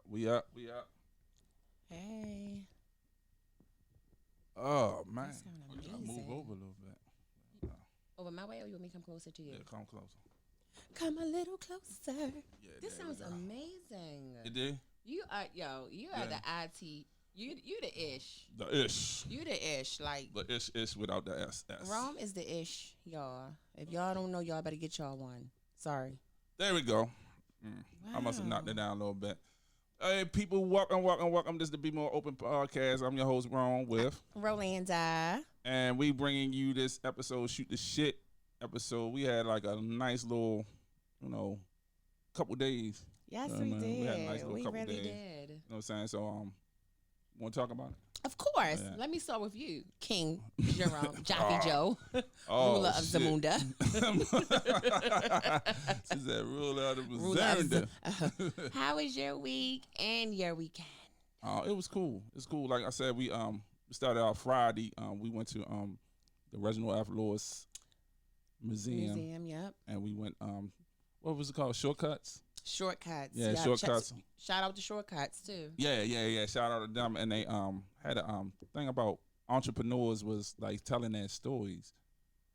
We up. We up. Hey, Oh that man, sounds oh, you gotta move amazing. over a little bit. Over my way, or you want me to come closer to you? Yeah, come closer. Come a little closer. Yeah, This there we sounds go. amazing. It did You are you are Yeah. the IT. You the ish. the ish. You the ish. Like The ish without the s. Rome is the ish, y'all. If y'all don't know, y'all better get y'all one. Sorry. There we go. I must have knocked it Wow. down a little bit. Hey, people, welcome. This is the Be More Open podcast. I'm your host, Ron with, Rolanda. and we bringing you this episode, Shoot the Shit episode. We had like a nice little, couple days. Yes, You know what I we mean? We had a did. nice little We couple really days. did. You know what I'm saying? So, want to talk about it? Of course. Yeah. Let me start with you, King Jerome, Jockey Oh. Joe, Oh, ruler of shit. Zamunda. She said, "Rule out of Ruler of Zamunda." How was your week and your weekend? It was cool. It's cool. Like I said, we started out Friday. We went to the Reginald F. Lewis Museum, Yep. and we went what was it called? Shortcuts. Shortcuts. Yeah, Yep. Shortcuts. Shout out to Shortcuts too. Yeah. Shout out to them. And they had a thing about entrepreneurs was like telling their stories.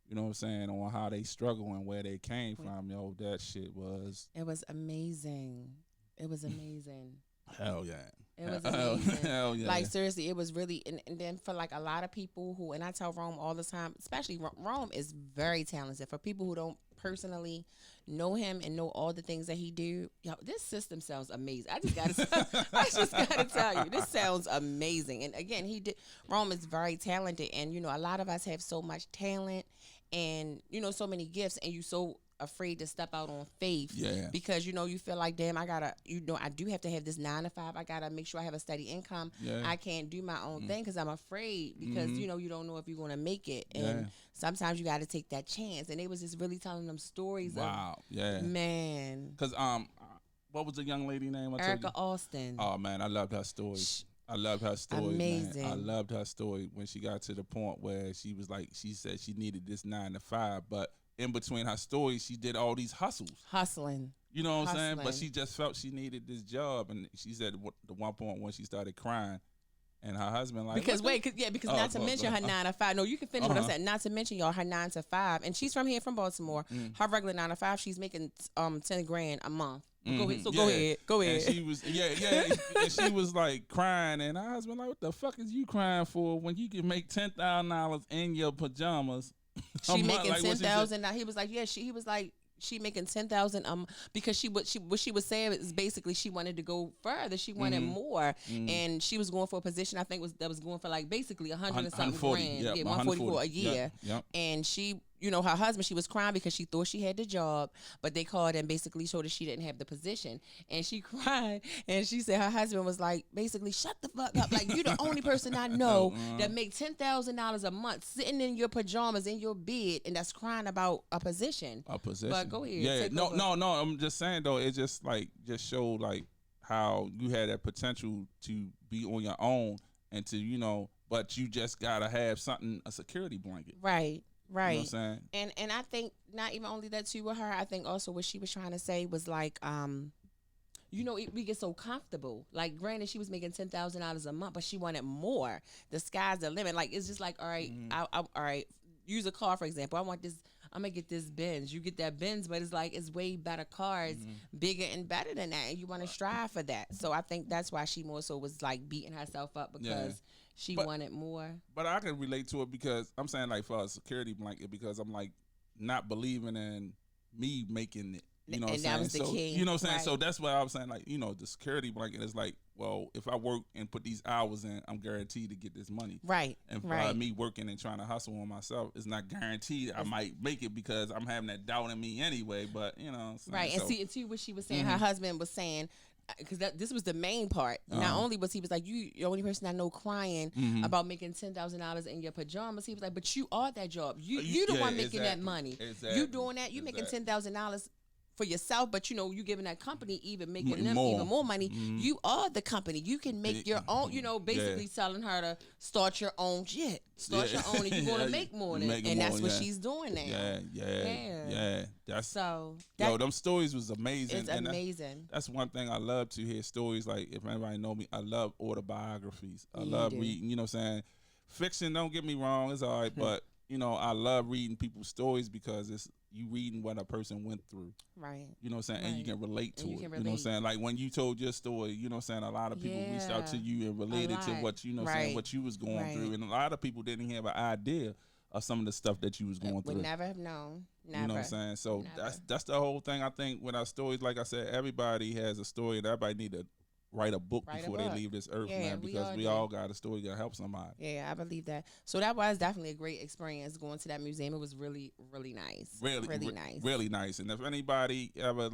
You know what I'm saying, on how they struggle and where they came from. Yo, that shit was It was amazing. It was amazing. hell yeah. It was amazing. Hell yeah. Like seriously, it was really, and then for like a lot of people who, and I tell Rome all the time, especially Rome is very talented. For people who don't personally know him and know all the things that he do, yo, this system sounds amazing. I just gotta tell you, this sounds amazing. And again, Rome is very talented, and a lot of us have so much talent and so many gifts, and you so afraid to step out on faith because you feel like, damn, I gotta I do have to have this 9 to 5. I gotta make sure I have a steady income. I can't do my own thing because I'm afraid because you don't know if you're gonna make it, and sometimes you gotta take that chance. And they was just really telling them stories. Man, because what was the young lady name? Erica Austin. Oh man, I loved her story. I love her story. Amazing. Man. I loved her story when she got to the point where she was like, she said she needed this 9 to 5, but in between her stories, she did all these hustling. You know what I'm saying? But she just felt she needed this job, and she said the one point when she started crying, and her husband because not to mention her 9 to 5. No, you can finish what I'm saying. Not to mention y'all her 9 to 5, and she's from Baltimore. Her regular 9 to 5, she's making $10,000 a month. Go ahead. And she was and she was like crying, and her husband like, what the fuck is you crying for when you can make $10,000 in your pajamas? She making $10,000. He was like, he was like, she making $10,000 because what she was saying is basically she wanted to go further. She wanted more, and she was going for a position I think was going for like basically 100 and something grand, 144 a year. Yep. And she, her husband, she was crying because she thought she had the job, but they called and basically showed her she didn't have the position, and she cried, and she said her husband was like, basically, shut the fuck up, like you the only person I know that make $10,000 a month sitting in your pajamas in your bed, and that's crying about a position. But go ahead. Yeah, no. I'm just saying though, it just showed like how you had that potential to be on your own and to but you just gotta have a security blanket. Right. Right. You know what I'm saying? And I think not even only that too with her, I think also what she was trying to say was like, we get so comfortable. Like, granted, she was making $10,000 a month, but she wanted more. The sky's the limit. Like, it's just like, all right, all right, use a car, for example. I'm gonna get this Benz. You get that Benz, but it's like, it's way better cars, bigger and better than that. And you want to strive for that. So I think that's why she more so was like beating herself up because she wanted more. But I can relate to it because I'm saying like for a security blanket, because I'm like not believing in me making it. You know what I'm saying? That was the key. You know what I'm saying? Right. So that's why I was saying, like, the security blanket is like, well, if I work and put these hours in, I'm guaranteed to get this money. Right. And for me working and trying to hustle on myself, it's not guaranteed I might make it because I'm having that doubt in me anyway. But, what I'm saying? Right. And see what she was saying, her husband was saying, because this was the main part. Not only was he was like, you're the only person I know crying about making $10,000 in your pajamas. He was like, but you are that job. You the one making that money. Exactly. You doing that. You making $10,000 for yourself, but you giving that company even making them even more money. You are the company. You can make your own. Basically telling her to start your own shit. Start your own, and you're gonna make more than. And that's what she's doing now. Yeah. That's so. Them stories was amazing. It's amazing. That's one thing I love to hear stories. Like, if anybody know me, I love autobiographies. I love reading. You know what I'm saying? Fiction, don't get me wrong, it's all right, but I love reading people's stories because it's you reading what a person went through. Right. You know what I'm saying? Right. And you can relate to it. You know what I'm saying? Like when you told your story, you know what I'm saying? A lot of people reached out to you and related to what saying, what you was going through. And a lot of people didn't have an idea of some of the stuff that you was going through. Would never have known. Never. You know what I'm saying? So that's the whole thing. I think with our stories, like I said, everybody has a story and everybody need to write a book before they leave this earth, man, because we all got a story to help somebody. Yeah, I believe that. So that was definitely a great experience going to that museum. It was really, really nice. Really nice. Really nice. And if anybody ever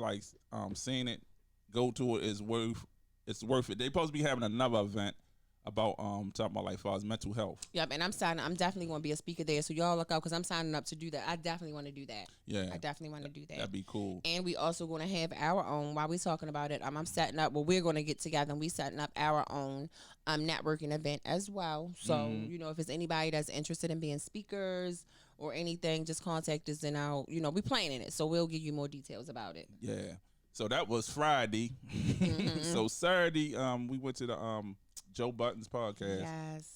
seen it, go to it. It's worth it. They supposed to be having another event about talking about like far as mental health. Yep, and I'm definitely going to be a speaker there, so y'all look out because I'm signing up to do that. I definitely want to do that. Yeah, I definitely want to do that. That'd be cool. And we also going to have our own. While we talking about it, I'm setting up. Well, we're going to get together and we setting up our own networking event as well. So if it's anybody that's interested in being speakers or anything, just contact us and we planning it. So we'll give you more details about it. Yeah. So that was Friday. So Saturday, we went to the Joe Budden's podcast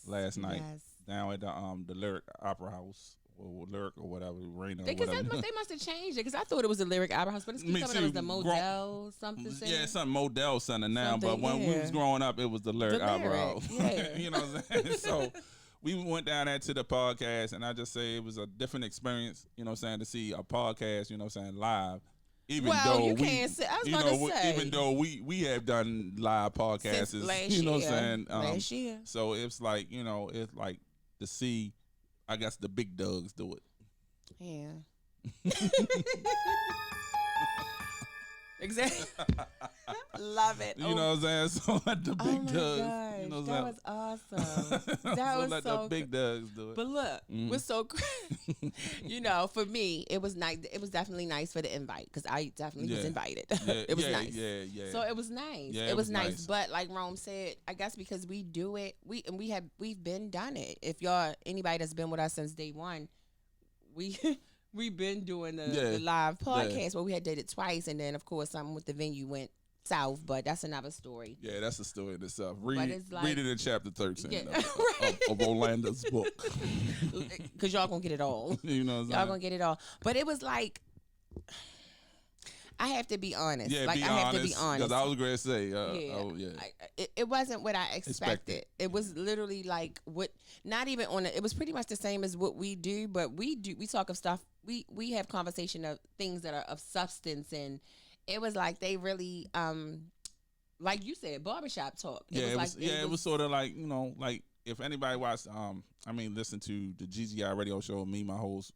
last night down at the Lyric Opera House or Lyric or whatever, Raina. They must have changed it because I thought it was the Lyric Opera House, but it's coming up as the Model something. Yeah, something Model Center now, but when we was growing up, it was the Lyric Opera House. Yeah. You know what I'm saying? So we went down there to the podcast, and I just say it was a different experience. You know what I'm saying, to see a podcast. You know what I'm saying, live. Even well, though you we, can't say. I was you gonna know, say. even though we have done live podcasts, Since last you know year. what I'm saying. Last year. So it's like, you know, it's like to see, I guess, the big dogs do it. Yeah. Exactly. Love it. You know what I'm saying? So let the big dogs. Gosh, You know what that I'm was awesome. That so was let so the big dogs do it. But look, what's so crazy? You know, for me, it was nice. It was definitely nice for the invite because I definitely was invited. It was nice. Yeah. So it was nice. Yeah, it was nice. But like Rome said, I guess because we do it, we've been done it. If anybody that's been with us since day one, we've been doing the live podcast where we had did it twice, and then of course something with the venue went south, but that's another story. Yeah, that's a story in itself. Read it in chapter 13 of Orlando's book. Because y'all gonna get it all. You know what I'm saying? Y'all gonna get it all. But it was like, I have to be honest. Yeah, like, I have to be honest. Because I was going to say, it wasn't what I expected. It was literally like not even on it was pretty much the same as what we do, but we talk of stuff, we have conversation of things that are of substance, and it was like they really, like you said, barbershop talk. It was sort of like, you know, like if anybody watched, listen to the GZI radio show, me, my host,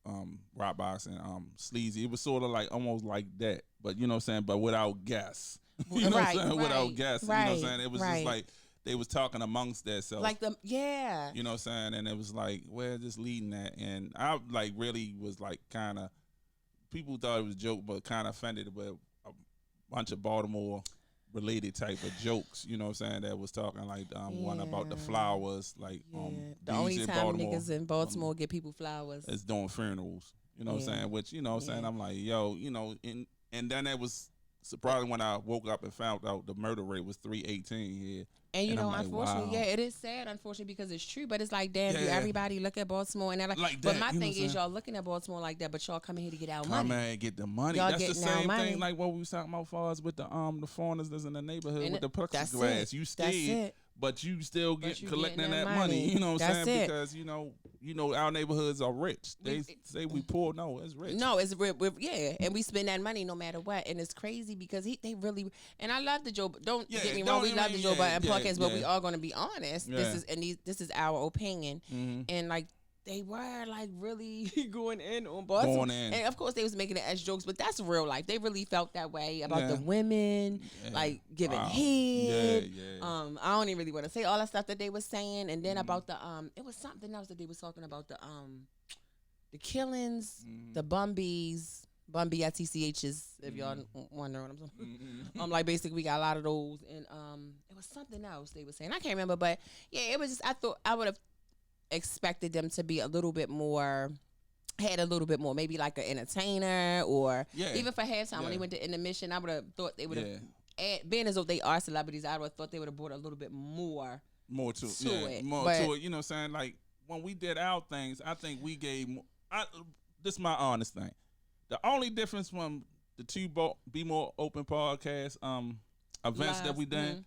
Rockbox and Sleazy, it was sort of like almost like that, but you know what I'm saying, but without guests. You know what I'm saying? Without guests. You know what I'm saying? It was just like they was talking amongst themselves. Like you know what I'm saying? And it was like, where's this leading that? And I like really was like kind of, people thought it was a joke, but kind of offended with a bunch of Baltimore related type of jokes, you know what I'm saying, that was talking like one about the flowers, like the only time niggas in Baltimore get people flowers is doing funerals, you know what I'm saying, which, you know what I'm saying, I'm like, yo, you know, and then it was surprising when I woke up and found out the murder rate was 318 here. And you know, like, unfortunately, it is sad, unfortunately, because it's true. But it's like, damn, do everybody look at Baltimore and they're like that, but my thing is, y'all looking at Baltimore like that, but y'all coming here to get our money. Come and get the money. Y'all that's the same thing, like what we was talking about, far as with the foreigners that's in the neighborhood and with the plexiglass. You stayed, but you still collecting that money. You know what I'm saying? Because you know, our neighborhoods are rich. They say we poor. No, it's rich. No, it's and we spend that money no matter what. And it's crazy because they really. And I love the Joe. Don't get me wrong. We love the Joe Biden podcast, but we are going to be honest. This is our opinion, and like. They were like really going in on Baltimore, and of course they was making it as jokes, but that's real life. They really felt that way about the women, like giving head. I don't even really want to say all that stuff that they was saying, and then about the it was something else that they was talking about the killings, the Bumbies, BTCHs. If y'all wondering what I'm saying, like basically we got a lot of those, and it was something else they were saying. I can't remember, but yeah, it was just I thought I would have expected them to be a little bit more, maybe like an entertainer, or even for halftime when they went to intermission, I would have thought they would have, being as though they are celebrities, I would have thought they would have brought a little bit more to it. More to it. You know what I'm saying? Like when we did our things, I think we gave, this is my honest thing. The only difference from the two BMORE open podcast events that we did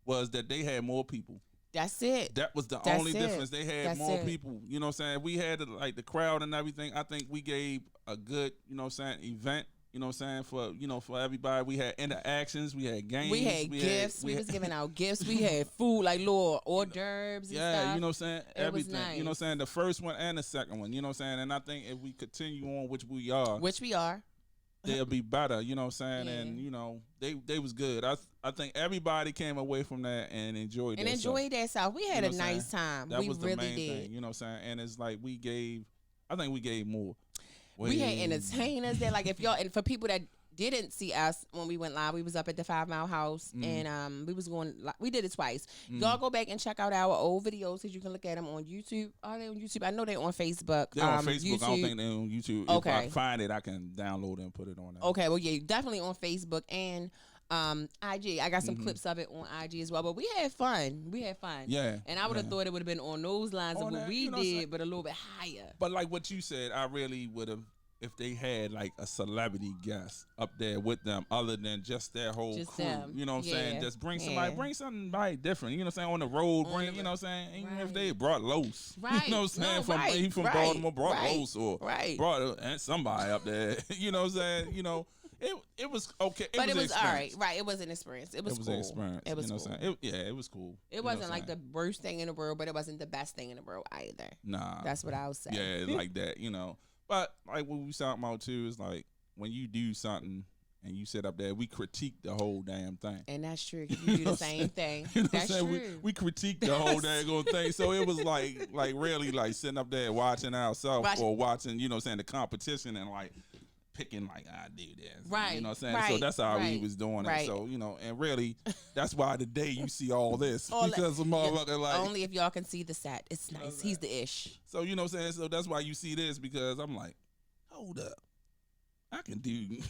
was that they had more people. That's it. That was the only difference. They had more people. You know what I'm saying? We had like the crowd and everything. I think we gave a good, you know what I'm saying, event. You know what I'm saying, for everybody. We had interactions. We had games. We had gifts. We was giving out gifts. We had food, like little hors d'oeuvres and stuff. You know what I'm saying? Everything. Was nice. You know what I'm saying? The first one and the second one. You know what I'm saying? And I think if we continue on, which we are, they'll be better, you know what I'm saying? And, you know, they was good. I think everybody came away from that and enjoyed that. And enjoyed that stuff. We had a nice time. That was the really main did. thing, you know what I'm saying? And it's like I think we gave more. We had entertainers that, like, if y'all, and for people that didn't see us when we went live, we was up at the 5 Mile House, and we did it twice. Y'all go back and check out our old videos, because you can look at them on YouTube. Are they on YouTube? I know they're on Facebook. They're on Facebook. YouTube. I don't think they're on YouTube. Okay. If I find it, I can download it and put it on there. Okay, well, yeah, definitely on Facebook and IG. I got some clips of it on IG as well. But we had fun. Yeah. And I would have thought it would have been on those lines of what we did, but a little bit higher. But like what you said, I really would have if they had like a celebrity guest up there with them other than just their whole Just crew. them. You know what I'm saying? Yeah. Just bring Yeah. bring somebody different. You know what I'm saying? On the road, On bring, the you know what I'm saying? Even if Right. they brought Los. Right. You know what I'm saying? No, right, He from right, Baltimore, brought right, Los or right. brought somebody up there. You know what I'm saying? You know, it was okay. But it was an all right. experience. Right. It was an experience. It was It was cool. an experience. It was you know cool. what I'm saying? It was cool. It wasn't like the worst thing in the world, but it wasn't the best thing in the world either. Nah. That's what I would say. Yeah, like that, you know. But like what we talking about too is like when you do something and you sit up there, we critique the whole damn thing. And that's true. 'Cause you do the same thing. You know That's what I'm true. saying? We critique the whole daggone thing. So it was like really like sitting up there watching ourselves or watching, you know what I'm saying, the competition and like picking like I do this. Right. You know what I'm saying? Right. So that's how we Right. was doing Right. it. So, you know, and really that's why today you see all this. All because a motherfucker like only if y'all can see the set. It's nice. He's the ish. So you know what I'm saying? So that's why you see this because I'm like, hold up. I can do.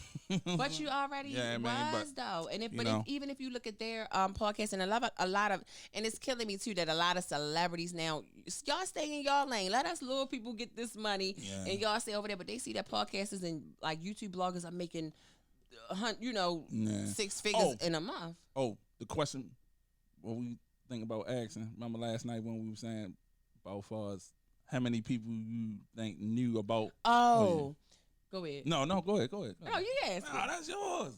But you already was though, and even if you look at their podcast, and a lot of, and it's killing me too that a lot of celebrities now, y'all stay in y'all lane. Let us little people get this money, and y'all stay over there. But they see that podcasters and like YouTube bloggers are making, six figures in a month. Oh, the question, what we think about asking? Remember last night when we were saying about far as how many people you think knew about? Oh. Go ahead. No, go ahead. No, you asked. Nah, that's yours.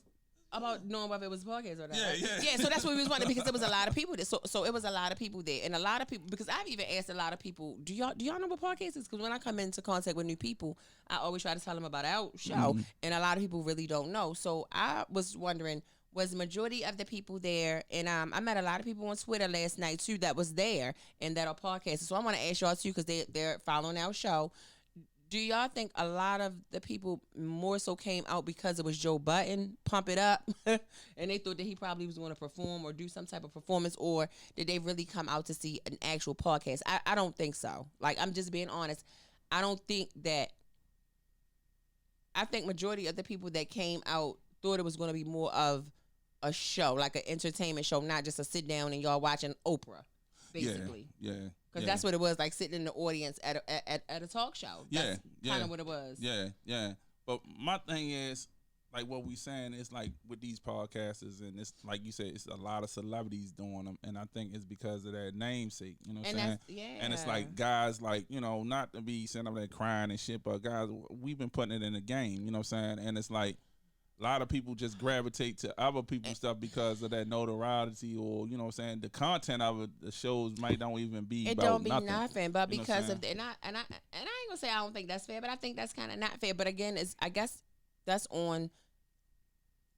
About knowing whether it was a podcast or not. Yeah, right? yeah. Yeah, so that's what we was wondering because there was a lot of people there. So it was a lot of people there. And a lot of people, because I've even asked a lot of people, do y'all know what podcast is? Because when I come into contact with new people, I always try to tell them about our show. And a lot of people really don't know. So I was wondering, was the majority of the people there, and I met a lot of people on Twitter last night too that was there and that are podcasters. So I want to ask y'all too because they're following our show. Do y'all think a lot of the people more so came out because it was Joe Budden, Pump It Up, and they thought that he probably was going to perform or do some type of performance, or did they really come out to see an actual podcast? I don't think so. Like, I'm just being honest. I don't think that. I think majority of the people that came out thought it was going to be more of a show, like an entertainment show, not just a sit down and y'all watching Oprah, basically. Yeah. Because that's what it was, like sitting in the audience at a talk show. That's kind of what it was. Yeah. But my thing is, like what we saying is like with these podcasters, and it's like you said, it's a lot of celebrities doing them, and I think it's because of their namesake. You know what I'm saying? And it's like guys, like, you know, not to be sitting up there crying and shit, but guys, we've been putting it in the game. You know what I'm saying? And it's like a lot of people just gravitate to other people's stuff because of that notoriety, or you know what I'm saying, the content of it, the shows might don't even be it about don't be nothing, but you know because of the, and I ain't gonna say I don't think that's fair, but I think that's kind of not fair. But again, I guess that's on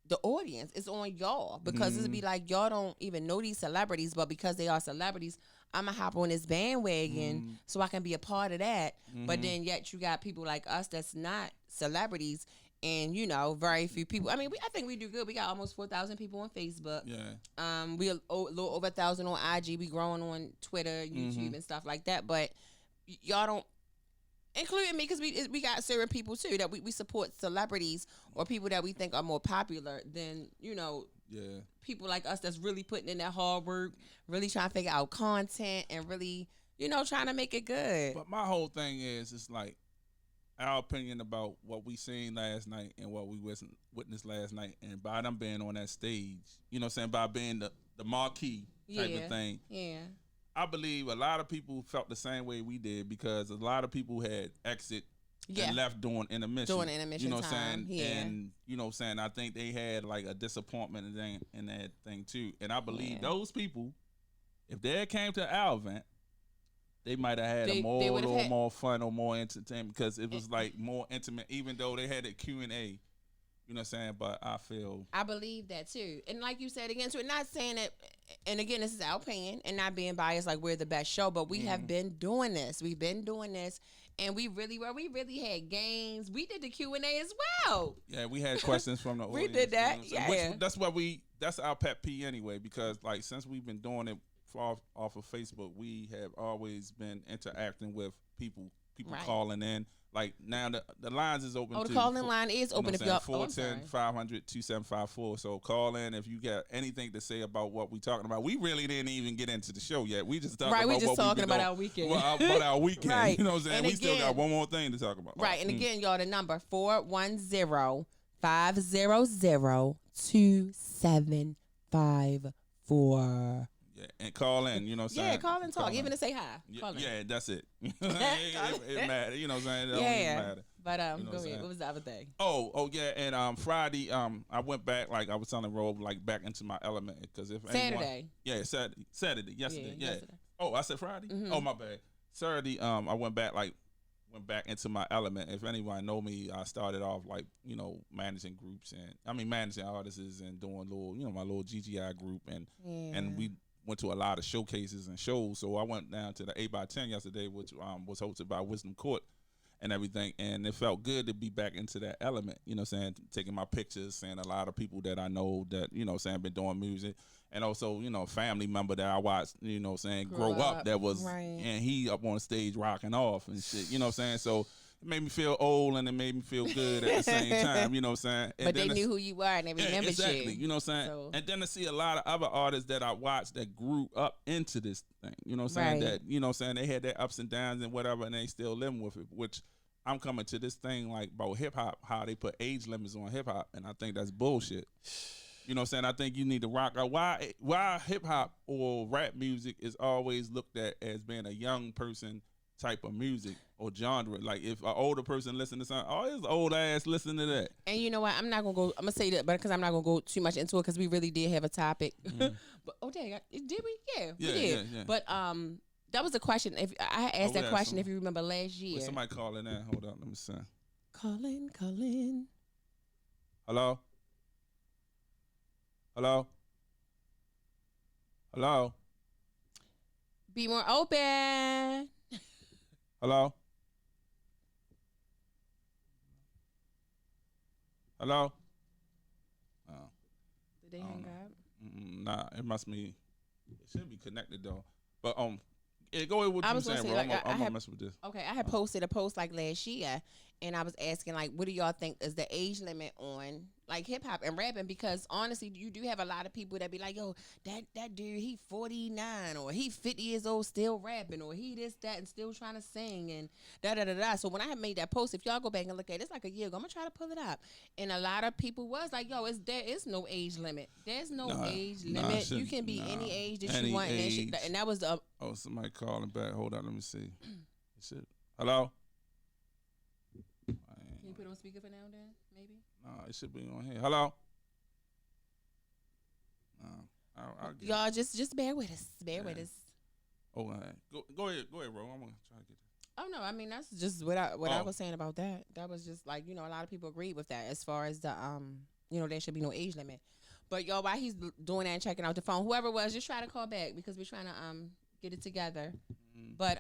the audience. It's on y'all because it'd be like y'all don't even know these celebrities, but because they are celebrities, I'm gonna hop on this bandwagon so I can be a part of that. But then yet you got people like us that's not celebrities. And, you know, very few people. I mean, I think we do good. We got almost 4,000 people on Facebook. Yeah. We a little over 1,000 on IG. We growing on Twitter, YouTube, and stuff like that. But y'all don't, including me, because we got certain people too that we support celebrities or people that we think are more popular than, you know, people like us that's really putting in that hard work, really trying to figure out content and really, you know, trying to make it good. But my whole thing is, it's like, our opinion about what we seen last night and what we witnessed last night, and by them being on that stage, you know what I'm saying, by being the marquee type of thing. Yeah. I believe a lot of people felt the same way we did because a lot of people had exit and left during intermission. You know what I'm saying? Yeah. And you know what I'm saying, I think they had like a disappointment in that thing too. And I believe those people, if they came to our event, they might have had a little more fun or more entertainment because it was like more intimate, even though they had a Q&A. You know what I'm saying? But I believe that too. And like you said again, so not saying that, and again, this is our opinion and not being biased like we're the best show, but we have been doing this. We've been doing this. And we really had games. We did the Q&A as well. Yeah, we had questions from the audience. We did that. You know that's our pet peeve anyway, because like since we've been doing it off of Facebook, we have always been interacting with people people Right. calling in. Like now the lines is open. Oh, the too. calling line is open if y'all. 410-500-2754. So call in if you got anything to say about what we talking about. We really didn't even get into the show yet. We just talking Right, about we just what talking we about our weekend. About our weekend. Right. You know what I'm saying? And We still again- got one more thing to talk about. Right, and again, y'all, the number 410-500-2754. Yeah, and call in. You know what I'm saying? Yeah, call and talk, even to say hi. Call in. Yeah, that's it. it matter. You know what I'm saying? It don't even Yeah. matter. But You know go what I'm ahead. saying? What was the other thing? Oh yeah, and Friday, I went back like I was on the road, like back into my element because if Saturday. Saturday, yesterday, yeah. yesterday. Oh, I said Friday. Mhm. Oh, my bad. Saturday, I went back into my element. If anyone know me, I started off like managing groups managing artists and doing my little GGI group and we went to a lot of showcases and shows. So I went down to the 8x10 yesterday, which was hosted by Wisdom Court and everything, and it felt good to be back into that element, taking my pictures, seeing a lot of people that I know that, been doing music, and also, a family member that I watched, grow up that was, right. and he up on stage rocking off and shit, so it made me feel old and it made me feel good at the same time, And But they knew who you were and they remembered exactly, you. So. And then to see a lot of other artists that I watched that grew up into this thing, Right. that, they had their ups and downs and whatever, and they still living with it, which I'm coming to this thing like about hip hop, how they put age limits on hip hop, and I think that's bullshit. I think you need to rock out. Why hip hop or rap music is always looked at as being a young person type of music or genre. Like if an older person listen to something, oh, it's old ass listen to that. And you know what? I'm gonna say that, but because I'm not gonna go too much into it because we really did have a topic. Mm-hmm. But did we? Yeah, we Yeah, did. yeah. But that was a question. If I had asked that question, if you remember last year. Wait, somebody calling in. Hold on, let me see. Call in. Hello. Be more open. Hello. Oh. Did they hang up? Nah, it must be. It should be connected though. But yeah, go ahead with what you saying, bro. I'm gonna mess with this. Okay, I had posted a post like last year, and I was asking like, what do y'all think is the age limit on like hip hop and rapping? Because honestly, you do have a lot of people that be like, yo, that dude, he 49 or he 50 years old still rapping, or he this that and still trying to sing and da. So when I had made that post, if y'all go back and look at it, it's like a year ago. I'm gonna try to pull it up, and a lot of people was like, yo, there is no age limit. There's no age limit. You can be any age that you want, and that was the. Oh, somebody calling back. Hold on, let me see. Hello. Can you put it on speaker for now, then maybe? No, it should be on here. Hello. Y'all just bear with us. Bear with us. Oh, go ahead, bro. I'm gonna try to get this. Oh no, I mean that's just what I was saying about that. That was just like, a lot of people agreed with that as far as the there should be no age limit. But y'all, while he's doing that and checking out the phone, whoever it was, just try to call back because we're trying to get it together. Mm-hmm. But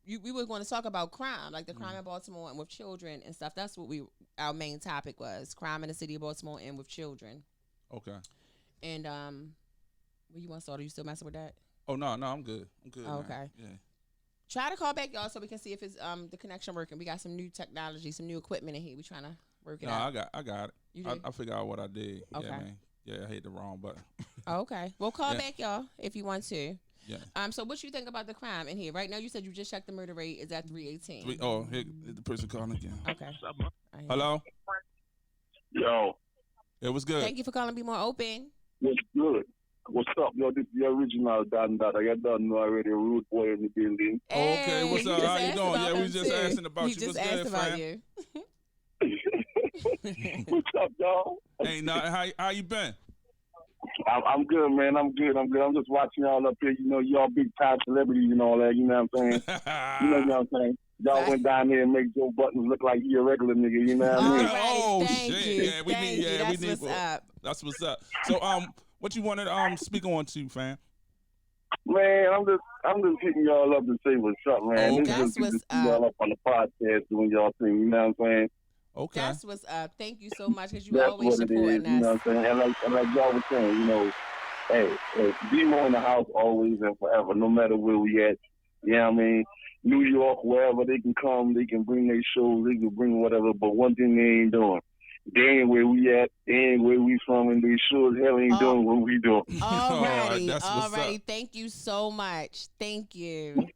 we were going to talk about crime, like the crime in Baltimore and with children and stuff. That's what our main topic was: crime in the city of Baltimore and with children. Okay. And where you want to start? Are you still messing with that? Oh no, I'm good. Oh, okay. Man. Yeah. Try to call back, y'all, so we can see if it's the connection working. We got some new technology, some new equipment in here. We trying to work it out. No, I got it. You did? I figured out what I did. Okay. Yeah, man. Yeah, I hit the wrong button. Okay. Well, call back, y'all, if you want to. Yeah. So what you think about the crime in here? Right now, you said you just checked the murder rate is at 318. Oh, here the person calling again. Okay. Hello. Yo. It was good. Thank you for calling. Be more open. What's good? What's up, yo? This is the original Dan Dada. You done know already, rude boy in the building. Hey, okay, what's up? How you doing? Yeah, we just too. asking about he you. Just what's asked good, about fam? you. What's up, y'all? Hey, how you been? I'm good, man. I'm good. I'm just watching y'all up here. Y'all big time celebrities and all that. You know what I'm saying? you know what I'm saying? Y'all went down there and made Joe Buttons look like he a regular nigga. You know what I mean? Oh, shit! You. Yeah, we need. Yeah, That's we need. What's up. That's what's up. So, what you wanted to speak on to, fam? Man, I'm just hitting y'all up to say what's up, man. Oh, This that's is just what's y'all up on the podcast doing y'all thing. You know what I'm saying? Okay. That's what's up. Thank you so much because you That's always what it is. supporting us. You know what I'm saying? And like y'all was saying, hey, BMORE in the house always and forever, no matter where we at. You know what I mean? New York, wherever they can come, they can bring their shows, they can bring whatever. But one thing they ain't doing, they ain't where we at, they ain't where we from, and they sure as hell ain't doing what we doing. Alrighty. Thank you so much. Thank you.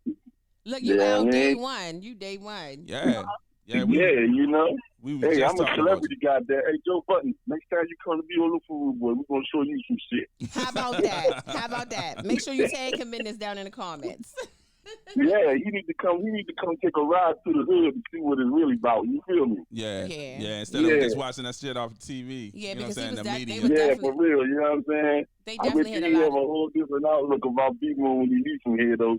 Look, you Yeah, out man. day one. You day one. Yeah. Yeah, you know. We was Hey, just I'm a talking about celebrity guy there. Hey, Joe Button, next time you come to be on the food, boy, we're going to show you some shit. How about that? How about that? Make sure you tag Commitments down in the comments. Yeah, he need to come take a ride to the hood and see what it's really about. You feel me? Yeah. Yeah. Instead of just watching that shit off TV. Yeah, you know because what I'm saying? The they media. was Yeah, definitely, for real. You know what I'm saying? they I definitely bet had you a he have lot a of, whole different outlook about BMORE when he leaves from here, though.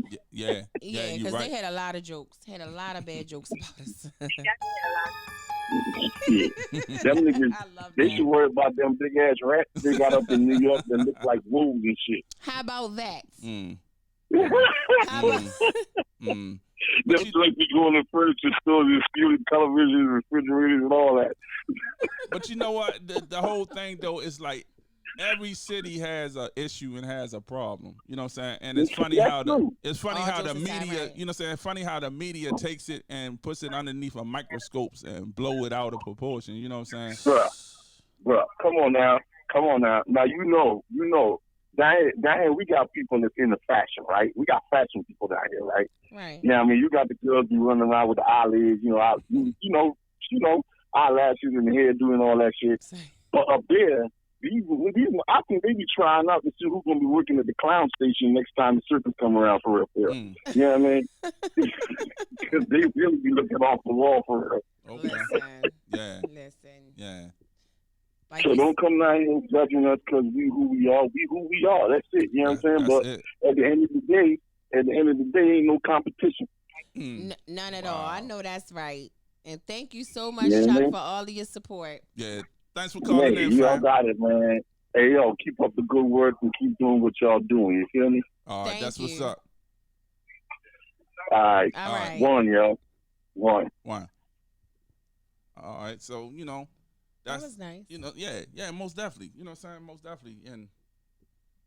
Yeah, yeah, because you're right. they had a lot of jokes, had a lot of bad jokes about us. Shit. Them niggas, I love they that. should worry about them big ass rats they got up in New York that look like wolves and shit. How about that? How Them about, joints be going to furniture stores and stealing televisions, refrigerators, and all that. But you know what? The whole thing though is like every city has a issue and has a problem. You know what I'm saying? And it's funny That's how true. how the jokes aside, media, right. you know what I'm saying? Funny how the media takes it and puts it underneath a microscopes and blow it out of proportion. You know what I'm saying? Bruh, come on now. Now you know. Down here we got people that's into fashion, right? We got fashion people down here, right? right. Yeah, I mean, you got the girls be running around with the eyelids, you know, eyelashes and the hairdo and all that shit. But up there, I think they be trying out to see who's gonna be working at the clown station next time the circus come around for real. You know what I mean? Because they really be looking off the wall for real. Okay. Listen. Yeah. Like So don't come down here and judging us because we who we are. We who we are. That's it. You know what I'm saying? But at the end of the day, ain't no competition. None at all. I know that's right. And thank you so much, Chuck, for all of your support. Yeah. Thanks for calling in, y'all fam. got it, man. Hey, yo, keep up the good work and keep doing what y'all doing. You feel me? All right, that's what's up. All right. All right. One, yo. One. All right. So, you know, that was nice. You know, yeah, most definitely. You know what I'm saying? Most definitely. And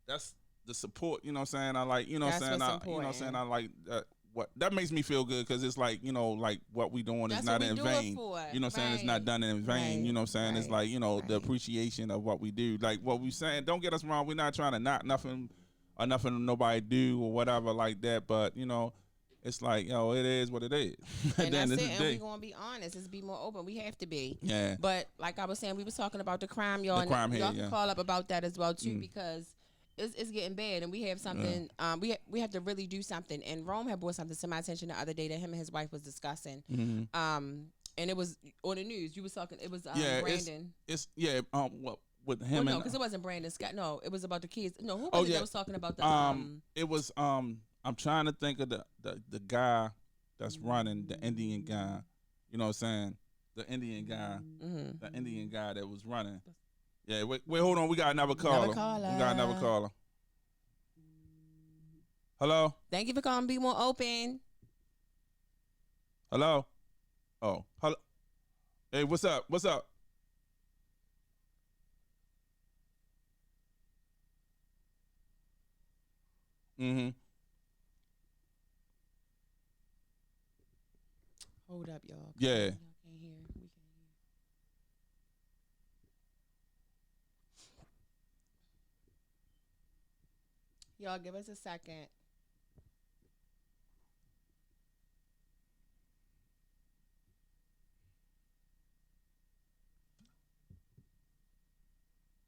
that's the support, you know what I'm saying? I like, you know what I'm saying? I like that. What that makes me feel good because it's like, you know, like what we doing is not in vain. You know what I'm saying? It's not done in vain. You know what I'm saying? It's like, you know, the appreciation of what we do. Like what we saying, don't get us wrong, we're not trying to knock nothing or nothing nobody do or whatever like that. But, you know, it's like, yo, it is what it is. And that's it. And we're gonna be honest. It's be more open. We have to be. Yeah. But like I was saying, we was talking about the crime, y'all. Y'all can call up about that as well too, because it's getting bad, and we have something. We have to really do something. And Rome had brought something to my attention the other day that him and his wife was discussing. And it was on the news. You was talking. It was Brandon. What with him? No, because it wasn't Brandon Scott. No, it was about the kids. No, who was it that was talking about the? It was I'm trying to think of the guy that's running, the Indian guy. You know what I'm saying? The Indian guy. The Indian guy that was running. Yeah, wait, hold on. We got another caller. We got another caller. Hello? Thank you for calling Be More Open. Hello? Oh, hello. Hey, what's up? What's up? Hold up, y'all. Yeah. Y'all can't hear. We can't hear. Y'all give us a second.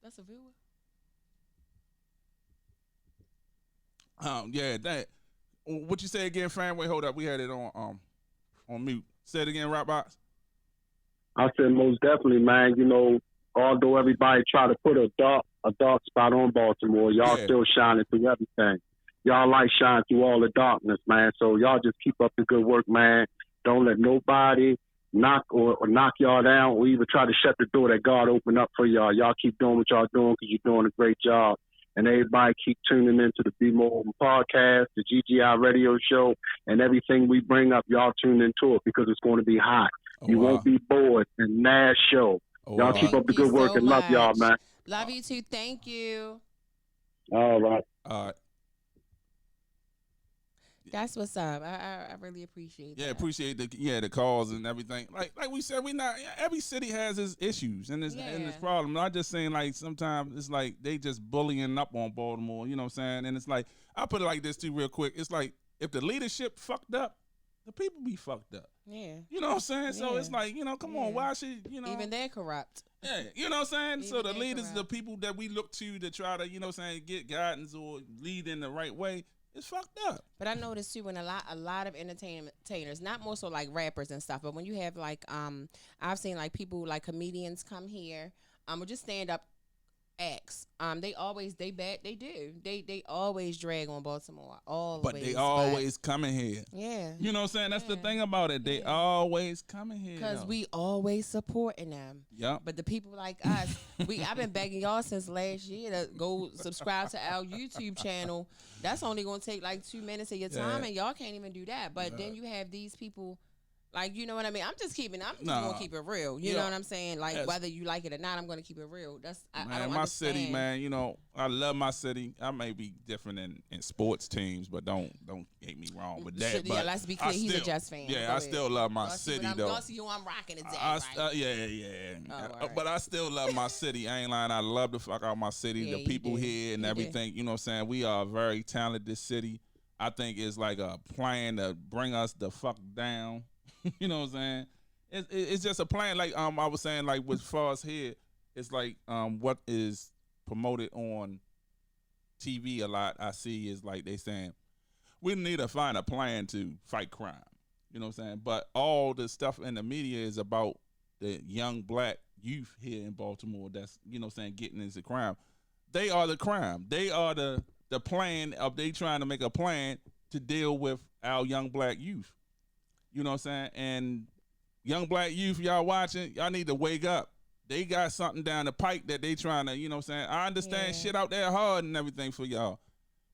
That's a viewer. Yeah, that. What you say again, Fran? Wait, hold up. We had it on mute. Say it again, Rockbox. I said most definitely, man. You know, although everybody try to put a dark spot on Baltimore, y'all still shining through everything. Y'all light shine through all the darkness, man. So y'all just keep up the good work, man. Don't let nobody knock or knock y'all down or even try to shut the door that God opened up for y'all. Y'all keep doing what y'all doing because you're doing a great job. And everybody keep tuning into the BMORE podcast, the GGI radio show, and everything we bring up, y'all tune into it because it's going to be hot. You won't be bored. And Nash show. Y'all keep up the good work and love y'all, man. Love you too. Thank you. All right. That's what's up. I really appreciate that. Yeah, appreciate the calls and everything. Like we said, we not every city has its issues and its problem. I'm just saying, like, sometimes it's like they just bullying up on Baltimore. You know what I'm saying? And it's like, I put it like this too, real quick. It's like, if the leadership fucked up, the people be fucked up. Yeah. You know what I'm saying? So it's like, come on, why should even they're corrupt. Yeah, you know what I'm saying? Even So the they're leaders, corrupt. the people that we look to try to, get guidance or lead in the right way, it's fucked up. But I noticed too, when a lot of entertainers, not more so like rappers and stuff, but when you have like I've seen like people like comedians come here, or just stand up acts. They always they always drag on Baltimore. But they always coming here. Yeah. You know what I'm saying? That's the thing about it. They always coming here. Because we always supporting them. Yep. But the people like us, I've been begging y'all since last year to go subscribe to our YouTube channel. That's only gonna take like 2 minutes of your time, and y'all can't even do that. But then you have these people. Like, you know what I mean? I'm just gonna keep it real. You know what I'm saying? Like, whether you like it or not, I'm gonna keep it real. I don't my understand. city, man, I love my city. I may be different in sports teams, but don't get me wrong with that. But let's be clear, he's a Jets fan. Yeah, I still love my city, though. Y'all see who I'm rocking today, right? Yeah. Right. But I still love my city. I ain't lying. I love the fuck out my city, the people here and everything. You know what I'm saying? We are a very talented city. I think it's like a plan to bring us the fuck down. You know what I'm saying? It's just a plan. Like I was saying, like with far as here, it's like what is promoted on TV a lot. I see is like they saying we need to find a plan to fight crime. You know what I'm saying? But all the stuff in the media is about the young black youth here in Baltimore. That's getting into crime. They are the crime. They are the plan of they trying to make a plan to deal with our young black youth. You know what I'm saying? And young black youth, y'all watching, y'all need to wake up. They got something down the pike that they trying to, I understand shit out there hard and everything for y'all.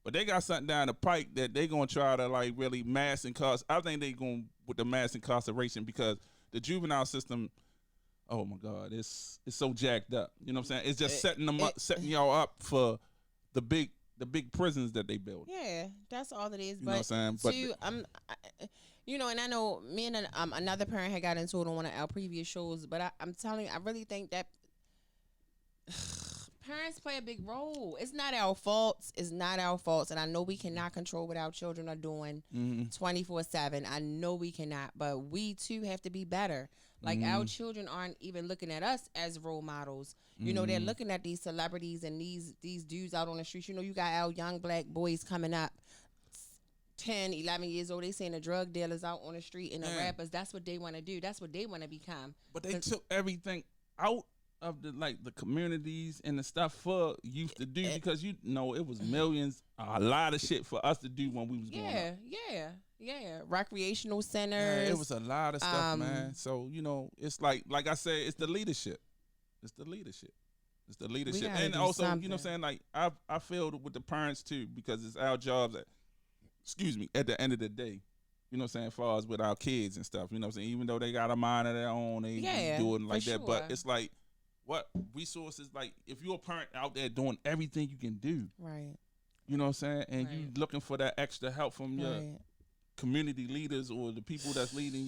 But they got something down the pike that they going to try to, like, really mass incarcerate. I think they going with the mass incarceration because the juvenile system, oh, my God, it's so jacked up. You know what I'm saying? It's just setting y'all up for the big prisons that they build. Yeah, that's all it is. You know what I'm saying? And I know me and another parent had got into it on one of our previous shows, but I'm telling you, I really think that parents play a big role. It's not our faults. It's not our faults. And I know we cannot control what our children are doing 24/7. I know we cannot, but we too have to be better. Like our children aren't even looking at us as role models. You know, they're looking at these celebrities and these dudes out on the streets. You know, you got our young black boys coming up. 10, 11 years old, they saying the drug dealers out on the street and the rappers, that's what they want to do. That's what they want to become. But they took everything out of the communities and the stuff for youth to do because it was millions, a lot of shit for us to do when we was growing up. Yeah. Recreational centers. It was a lot of stuff, man. So, it's like I said, it's the leadership. It's the leadership. And also, something. you know what I'm saying? Like, I feel with the parents too because it's our jobs at the end of the day, you know what I'm saying, as far as with our kids and stuff, you know what I'm saying, even though they got a mind of their own, they do it like that, but it's like, what resources, like, if you're a parent out there doing everything you can do, right? You know what I'm saying, and you looking for that extra help from your community leaders or the people that's leading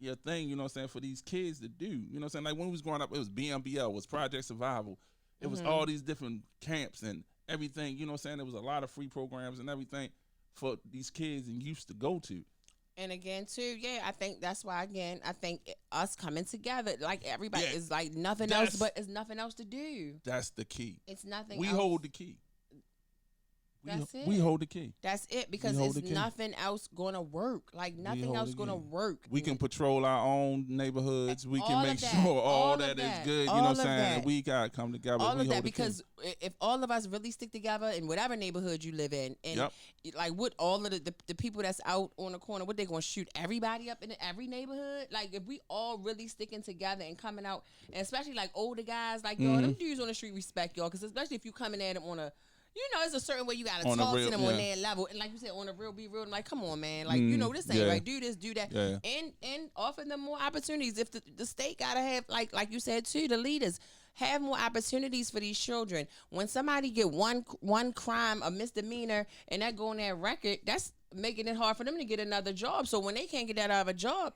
your thing, you know what I'm saying, for these kids to do, you know what I'm saying, like when we was growing up, it was BMBL, it was Project Survival, it was all these different camps and everything, you know what I'm saying, there was a lot of free programs and everything for these kids and youth to go to. And again, too, I think that's why, I think us coming together, like everybody is like nothing else, but it's nothing else to do. That's the key. It's nothing we else. Hold the key. That's it. We hold the key. That's it because it's nothing else going to work. Like nothing else going to work. We can patrol our own neighborhoods. We can make that. sure all that is good. You know what I'm saying? We got to come together. All of that because if all of us really stick together in whatever neighborhood you live in, and like what all of the people that's out on the corner, what they going to shoot everybody up in every neighborhood? Like if we all really sticking together and coming out, and especially like older guys, like y'all, them dudes on the street respect y'all because especially if you coming at them on a it's a certain way you gotta talk to them on their level, and like you said, on a real, be real. I'm like, come on, man, like this ain't right. Do this, do that, and offer them more opportunities. If the state gotta have like you said too, the leaders have more opportunities for these children. When somebody get one crime, a misdemeanor, and that go on their record, that's making it hard for them to get another job. So when they can't get that out of a job,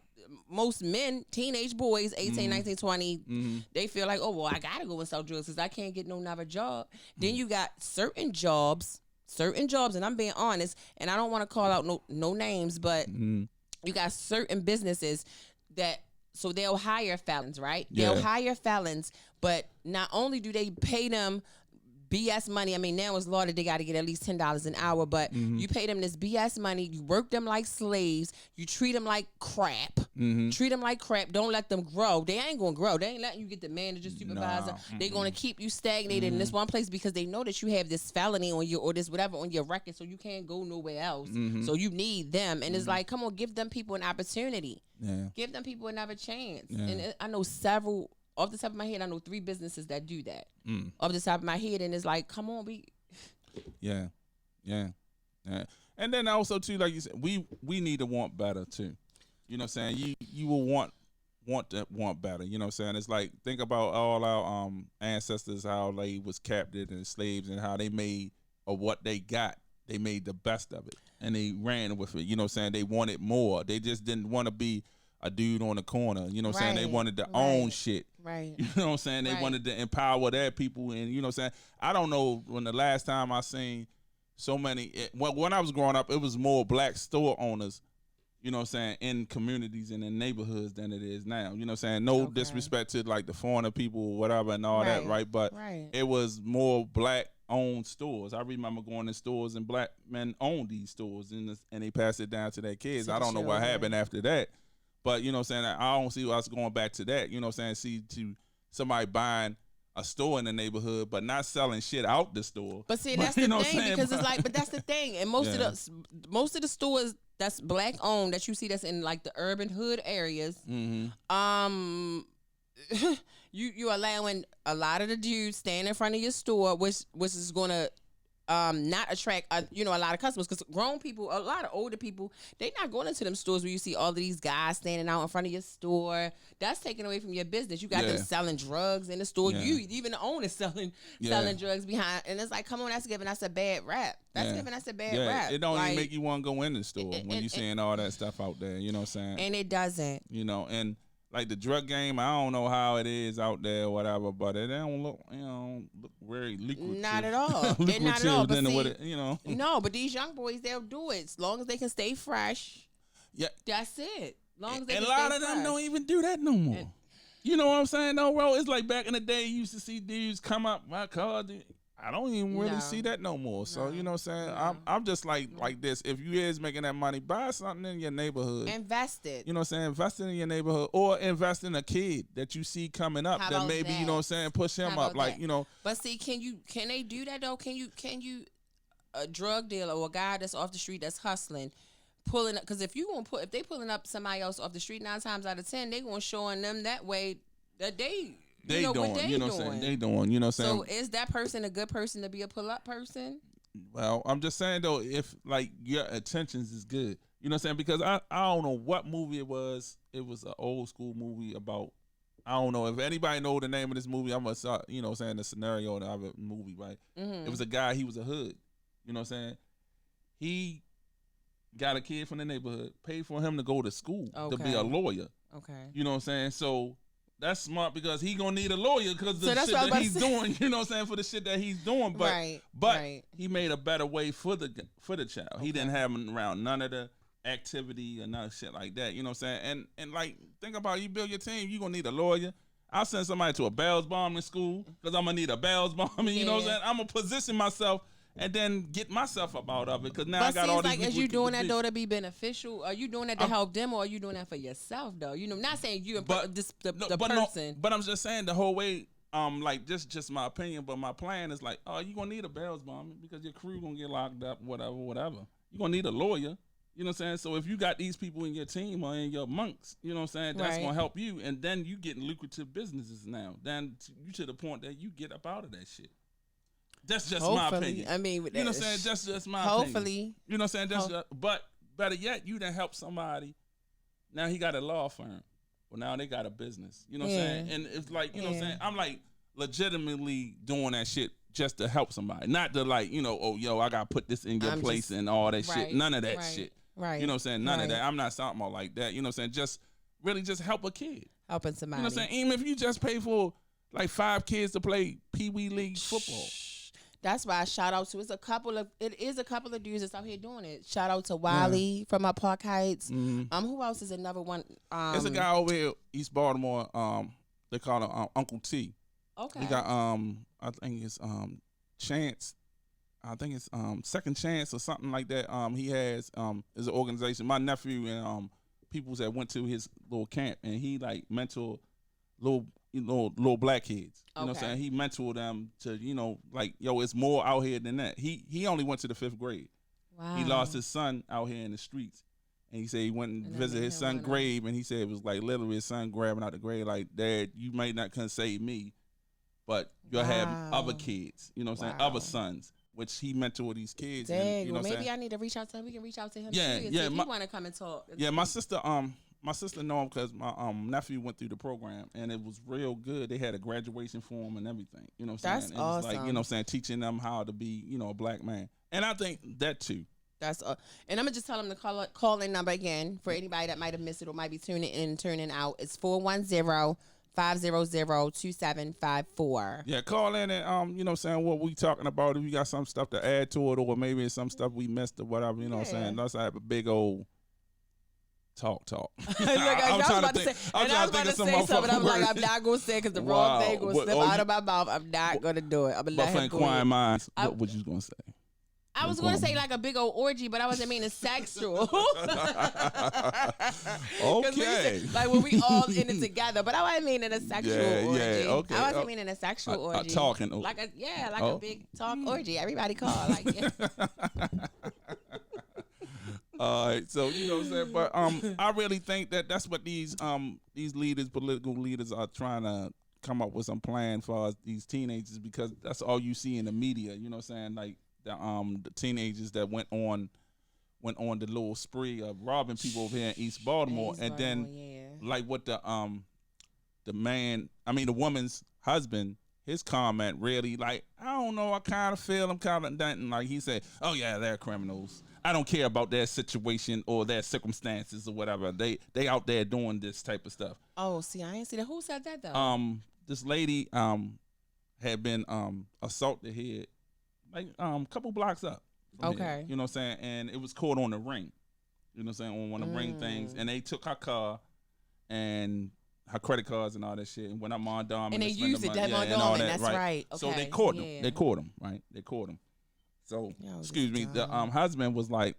most men, teenage boys, 18, 19, 20, they feel like, oh, well, I got to go and sell drugs because I can't get no another job. Then you got certain jobs, and I'm being honest, and I don't want to call out no names, but you got certain businesses that, so they'll hire felons, right? Yeah. They'll hire felons, but not only do they pay them BS money. I mean, now it's law that they got to get at least $10 an hour, but you pay them this BS money. You work them like slaves. You treat them like crap. Treat them like crap. Don't let them grow. They ain't going to grow. They ain't letting you get the manager, supervisor. They're going to keep you stagnated in this one place because they know that you have this felony on your, or this whatever on your record, so you can't go nowhere else. So you need them. And it's like, come on, give them people an opportunity. Yeah. Give them people another chance. Yeah. And I know several. Off the top of my head, I know 3 businesses that do that. Off the top of my head, and it's like, come on, yeah. And then also too, like you said, we need to want better too. You know what I'm saying? You will want better. You know what I'm saying? It's like, think about all our ancestors, how they was captive and slaves, and how they made, or what they got, they made the best of it, and they ran with it. You know what I'm saying? They wanted more. They just didn't want to be a dude on the corner. You know what I'm saying? They wanted to own shit. Right. You know what I'm saying? They wanted to empower their people. And you know what I'm saying? I don't know when the last time I seen so many, when I was growing up, it was more black store owners, you know what I'm saying, in communities and in neighborhoods than it is now. You know what I'm saying? No disrespect to like the foreigner people or whatever and all that, right? But it was more black owned stores. I remember going in stores and black men owned these stores, and they passed it down to their kids. I don't know what happened after that. But, you know what I'm saying, I don't see us going back to that. You know what I'm saying, see to somebody buying a store in the neighborhood but not selling shit out the store. But see, that's the thing, because it's like, but that's the thing. And most of the stores that's black owned that you see that's in like the urban hood areas, you allowing a lot of the dudes stand in front of your store, which is gonna not attract a lot of customers, because grown people, a lot of older people, they not going into them stores where you see all of these guys standing out in front of your store. That's taken away from your business. You got them selling drugs in the store. You even the owner selling drugs behind, and it's like, come on, that's giving us a bad rap. That's giving us a bad rap. It don't even make you want to go in the store when you seeing all that stuff out there. You know what I'm saying? And it doesn't. You know, and like the drug game, I don't know how it is out there or whatever, but it don't look, look very lucrative. Not at all. Not at all. But see, No, but these young boys, they'll do it as long as they can stay fresh. Yeah, that's it. Long as they and can a lot stay of them fresh. don't even do that no more. You know what I'm saying, though, bro? It's like back in the day, you used to see dudes come up my car. I don't even really see that no more. So, you know what I'm saying? I'm just like this. If you is making that money, buy something in your neighborhood. Invest it. You know what I'm saying? Invest it in your neighborhood, or invest in a kid that you see coming up that maybe, you know what I'm saying, push him up. Like, you know. But see, can they do that though? Can you a drug dealer or a guy that's off the street that's hustling, pulling up, because if they pulling up somebody else off the street 9 times out of 10, they gonna showing them that way that they doing, you know what I'm saying? They doing, you know what I'm saying? So is that person a good person to be a pull-up person? Well, I'm just saying, though, if, like, your intentions is good. You know what I'm saying? Because I don't know what movie it was. It was an old school movie about, I don't know. If anybody know the name of this movie, I'm going to, you know what I'm saying, the scenario of the movie, right? It was a guy, he was a hood. You know what I'm saying? He got a kid from the neighborhood, paid for him to go to school to be a lawyer. Okay. You know what I'm saying? So that's smart, because he gonna need a lawyer because the shit that he's doing, you know what I'm saying, for the shit that he's doing. But he made a better way for the child. Okay. He didn't have him around none of the activity or none of shit like that. You know what I'm saying? And like, think about it, you build your team, you gonna need a lawyer. I'll send somebody to a Bell's bombing school because I'm gonna need a Bell's bombing. You know what I'm saying? I'm gonna position myself and then get myself up out of it, because now I got all these. But like, is you doing that though to be beneficial? Are you doing that to help them, or are you doing that for yourself though? You know, not saying you, but the person. But I'm just saying the whole way. Like just my opinion, but my plan is like, you gonna need a Bell's bombing because your crew gonna get locked up, whatever. You gonna need a lawyer. You know what I'm saying? So if you got these people in your team or in your monks, you know what I'm saying, that's gonna help you, and then you getting lucrative businesses now. Then you to the point that you get up out of that shit. That's just my opinion. I mean, you know what I'm saying? That's just my opinion. You know what I'm saying? But better yet, you done help somebody. Now he got a law firm. Well, now they got a business. You know what I'm saying? And it's like, you know what I'm saying? I'm like, legitimately doing that shit just to help somebody, not to like, oh, yo, I gotta put this in your place and all that shit. None of that shit. Right. You know what I'm saying? None of that. I'm not talking about like that. You know what I'm saying? Just really just help a kid. Helping somebody. You know what I'm saying? Even if you just pay for like 5 kids to play Pee Wee League football. That's why I shout out to it is a couple of dudes that's out here doing it. Shout out to Wiley from my Park Heights. Who else is another one? There's a guy over here, East Baltimore. They call him Uncle T. Okay. He got I think it's Chance. I think it's Second Chance or something like that. He has is an organization. My nephew and people that went to his little camp, and he like mentor little black kids. You know what I'm saying? He mentored them to, like, yo, it's more out here than that. He only went to the 5th grade. Wow. He lost his son out here in the streets. And he said he went and visited his son's grave, and he said it was like literally his son grabbing out the grave like, Dad, you might not couldn't save me, but you'll have other kids, you know what I'm saying, other sons, which he mentored these kids. Dang, and, you know maybe I need to reach out to him. We can reach out to him too. Yeah. If you want to come and talk. Yeah, my sister know him because my nephew went through the program, and it was real good. They had a graduation for him and everything. You know what I'm saying? That's awesome. Like, you know what I'm saying, teaching them how to be, a black man. And I think that too. That's and I'm gonna just tell them the call in number again for anybody that might have missed it or might be tuning in and turning out. It's 410-500-2754. Yeah, call in and you know what I'm saying, what we talking about. If you got some stuff to add to it, or maybe it's some stuff we missed or whatever, you know what I'm saying. Let's have a big old talk. I was about to say something. I'm like, I'm not gonna say because the wrong thing will slip out of my mouth. I'm not gonna do it. I'm gonna let him go ahead. Minds, what was you gonna say? I was going to say like a big old orgy, but I wasn't meaning sexual. Okay. Like when we all in it together, but I wasn't meaning a sexual orgy. Yeah, okay. I wasn't meaning a sexual orgy. Talking. Like a big talk orgy. Everybody call. Like, yeah. All right, so you know what I'm saying, but I really think that's what these leaders, political leaders, are trying to come up with some plan for these teenagers, because that's all you see in the media. You know what I'm saying, like. The teenagers that went on the little spree of robbing people over here in East Baltimore, like what the woman's husband, his comment really, like, I don't know, I kind of feel him kind of that, like he said, oh yeah, they're criminals. I don't care about their situation or their circumstances or whatever. They out there doing this type of stuff. Oh, see, I ain't see that. Who said that though? This lady had been assaulted here. Like couple blocks up. Okay. Here, you know what I'm saying? And it was caught on the ring. You know what I'm saying? On one of the ring things. And they took her car and her credit cards and all that shit and went up on Dom. And they used it, that on Dom, that's right. Okay. So they caught them. They caught him, right? They caught him. So, excuse me, the husband was like,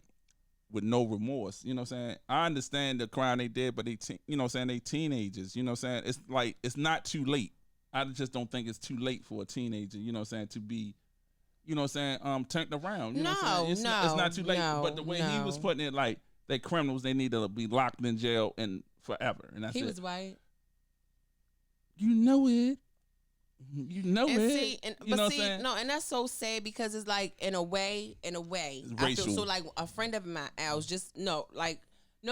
with no remorse. You know what I'm saying? I understand the crime they did, but they teenagers. You know what I'm saying? It's like, it's not too late. I just don't think it's too late for a teenager, you know what I'm saying, to be, you know what I'm saying, turned around. You know what I'm saying? It's not too late. But the way he was putting it, like, they criminals, they need to be locked in jail and forever. And that's he was white. You know it. You know and it. See, and, you know but see, no, and that's so sad because it's like, in a way, it's I racial. feel so like a friend of mine, I was just, I'm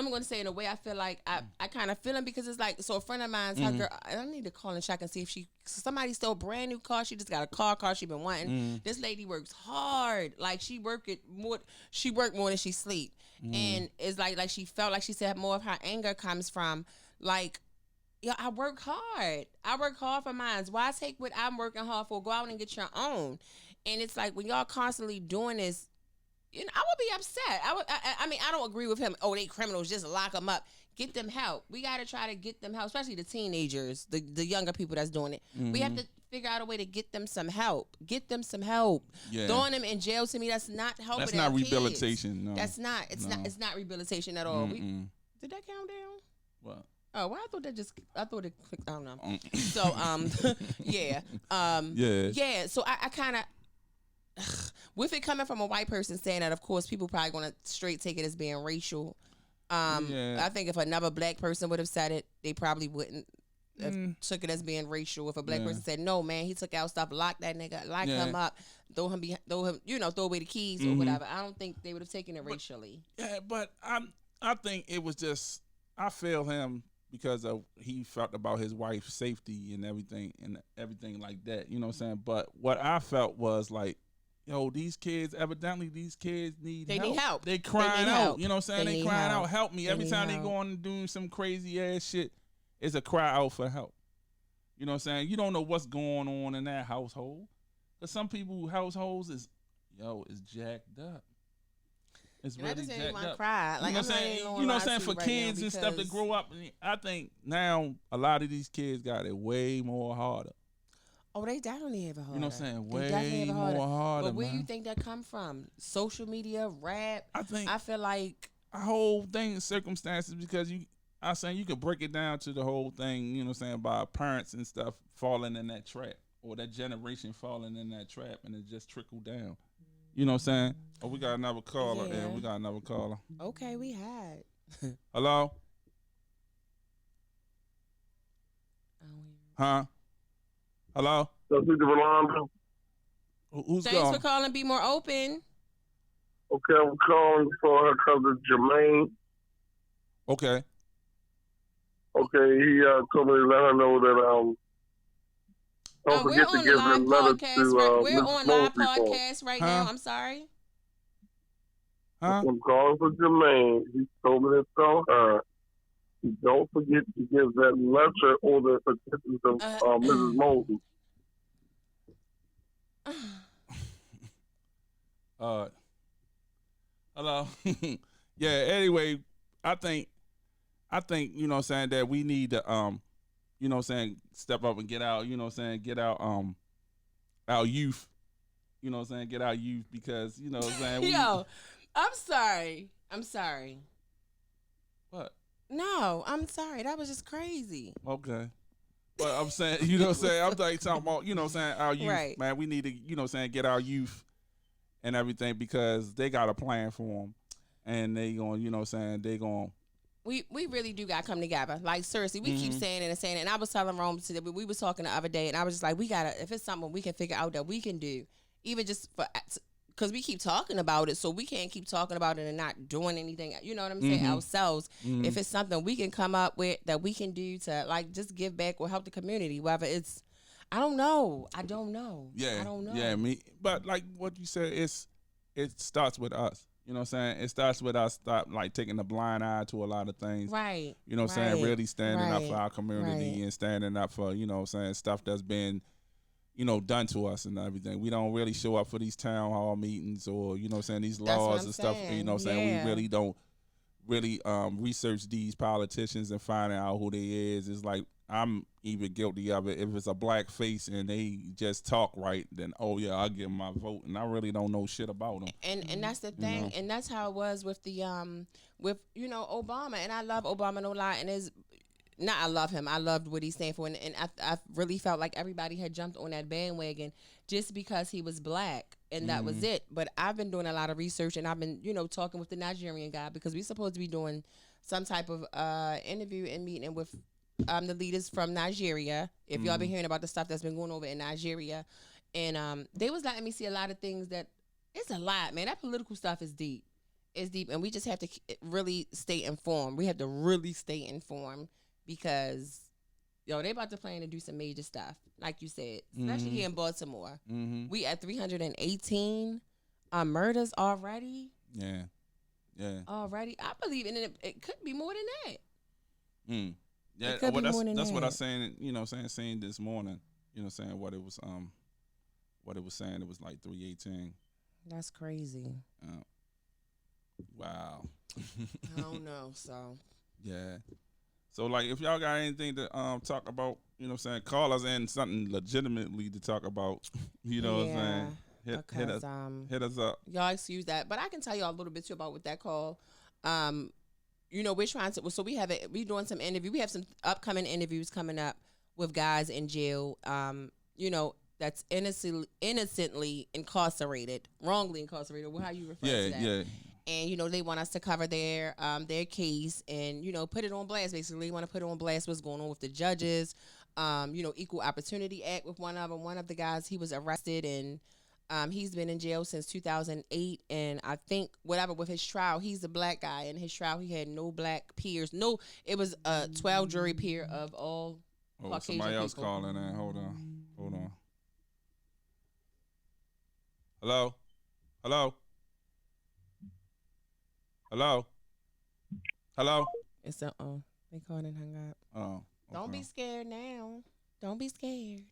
going to say in a way, I feel like I kind of feel him because it's like, so a friend of mine's, her girl, I don't need to call and check and see if somebody stole a brand new car. She just got a car she been wanting. This lady works hard. Like she worked more than she sleep. And it's like she felt like she said more of her anger comes from like, yeah, I work hard. I work hard for mine. Why take what I'm working hard for? Go out and get your own. And it's like when y'all constantly doing this, I would be upset. I mean, I don't agree with him. Oh, they criminals, just lock them up. Get them help. We got to try to get them help, especially the teenagers, the younger people that's doing it. We have to figure out a way to get them some help. Get them some help. Yeah. Throwing them in jail, to me, that's not helping. That's not rehabilitation. No. That's not. It's not rehabilitation at all. Did that count down? What? Oh, well, I thought it clicked. I don't know. So, yeah. Yeah. So I kind of, with it coming from a white person saying that, of course, people probably going to straight take it as being racial. I think if another black person would have said it, they probably wouldn't have took it as being racial. If a black person said, "No, man, he took out stuff, lock that nigga, lock him up, throw him, throw away the keys or whatever," I don't think they would have taken it racially. Yeah, but I think it was just, I feel him because of he felt about his wife's safety and everything like that. You know what I'm saying? But what I felt was like, yo, evidently these kids need They help. need help. They crying out. Help. You know what I'm saying? They crying out, help me. Every time they help. go on and doing some crazy ass shit, it's a cry out for help. You know what I'm saying? You don't know what's going on in that household. Cause some people households is jacked up. It's And really I just jacked want to up. cry. Like, you know what I'm saying? You know what I'm saying? For kids and stuff to grow up, I think now a lot of these kids got it way more harder. Oh, they definitely have it harder. You know what I'm saying? Way more harder. But where man. you think that come from? Social media, rap? I feel like a whole thing is circumstances because I'm saying you could break it down to the whole thing, you know what I'm saying, by parents and stuff falling in that trap or that generation falling in that trap and it just trickled down. You know what I'm saying? Oh, we got another caller. Yeah, we got another caller. Okay, we had. Hello? Huh? Hello? Who's Thanks calling? for calling. Be more open. Okay, I'm calling for her cousin Jermaine. Okay. Okay, he told me to let her know that don't forget to give them letter to we're on live podcast right now. I'm sorry. Huh? I'm calling for Jermaine. He told me to tell her. Don't forget to give that letter or the petition to Mrs. Mosley. Hello. Yeah, anyway, I think you know what I'm saying that we need to you know what I'm saying step up and get out, you know what I'm saying, get out our youth. You know what I'm saying, get our youth because, you know what I'm saying, Yo, I'm sorry. What? No, I'm sorry. That was just crazy. Okay. But I'm saying, you know what I'm saying, I'm like talking about, you know what I'm saying, our youth, right. Man, we need to, you know what I'm saying, get our youth and everything because they got a plan for them. And they going, you know what I'm saying, they going. We really do got to come together. Like, seriously, we keep saying it. And I was telling Rome today, we was talking the other day, and I was just like, we got to, if it's something we can figure out that we can do, even just for, because we keep talking about it, so we can't keep talking about it and not doing anything, you know what I'm saying, ourselves. If it's something we can come up with that we can do to, like, just give back or help the community, whether it's, I don't know. Yeah. I don't know. Yeah, but like what you said, it starts with us. You know what I'm saying? It starts with us like taking a blind eye to a lot of things. Right. You know what I'm saying? Really standing up for our community and standing up for, you know what I'm saying, stuff that's been, you know, done to us and everything. We don't really show up for these town hall meetings or, you know what I'm saying, these laws and stuff. You know what I'm saying? We really don't research these politicians and find out who they is. It's like I'm even guilty of it. If it's a black face and they just talk right, then oh yeah, I'll give them my vote, and I really don't know shit about them. And that's the thing, you know? And that's how it was with the with you know Obama. And I love Obama, no lie. And I love him. I loved what he stand for, and I really felt like everybody had jumped on that bandwagon just because he was black, and that was it. But I've been doing a lot of research, and I've been talking with the Nigerian guy because we're supposed to be doing some type of interview and meeting with the leaders from Nigeria. If y'all been hearing about the stuff that's been going over in Nigeria, and they was letting me see a lot of things that it's a lot, man. That political stuff is deep. It's deep, and we just have to really stay informed. We have to really stay informed. Because, they about to plan to do some major stuff, like you said, especially here in Baltimore. We at 318 murders already. Yeah. Already, I believe in it. It could be more than that. Yeah, well, that's what I saying. You know, saying this morning. You know, saying what it was saying. It was like 318. That's crazy. Wow. I don't know. So. Yeah. So, like, if y'all got anything to talk about, you know what I'm saying, call us in something legitimately to talk about, you know what I'm saying? Hit us up. Y'all excuse that. But I can tell y'all a little bit too about what that call. We're trying to, so we doing some interview. We have some upcoming interviews coming up with guys in jail, that's innocently incarcerated, wrongly incarcerated. How you refer to that? Yeah. And, they want us to cover their case and, put it on blast. Basically, they want to put it on blast what's going on with the judges, Equal Opportunity Act with one of them. One of the guys, he was arrested and He's been in jail since 2008, and I think whatever with his trial, he's a black guy. In his trial, he had no black peers. No, it was a 12 jury peer of all Caucasian somebody else people. calling in. Hold on. Hello. It's they called and hung up. Oh. Okay. Don't be scared now. Don't be scared.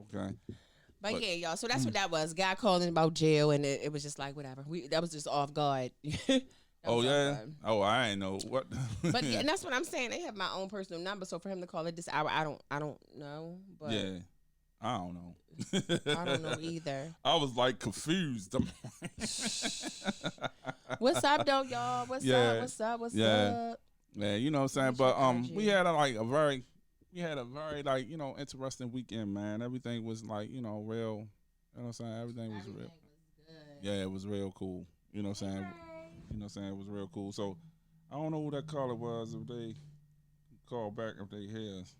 Okay. But yeah, y'all. So that's what that was. Guy calling about jail, and it was just like whatever. That was just off guard. Oh yeah. Oh, I ain't know what. But yeah, and that's what I'm saying. They have my own personal number, so for him to call it this hour, I don't know. But yeah, I don't know. I don't know either. I was like confused. What's up, though, y'all? What's up? Yeah, you know what I'm saying. But we had a very like, you know, interesting weekend, man. Everything was like, you know, real. You know what I'm saying? Everything was real. Good. Yeah, it was real cool. You know what I'm saying? You know what I'm saying? It was real cool. So I don't know who that caller was, if they call back, if they hear us,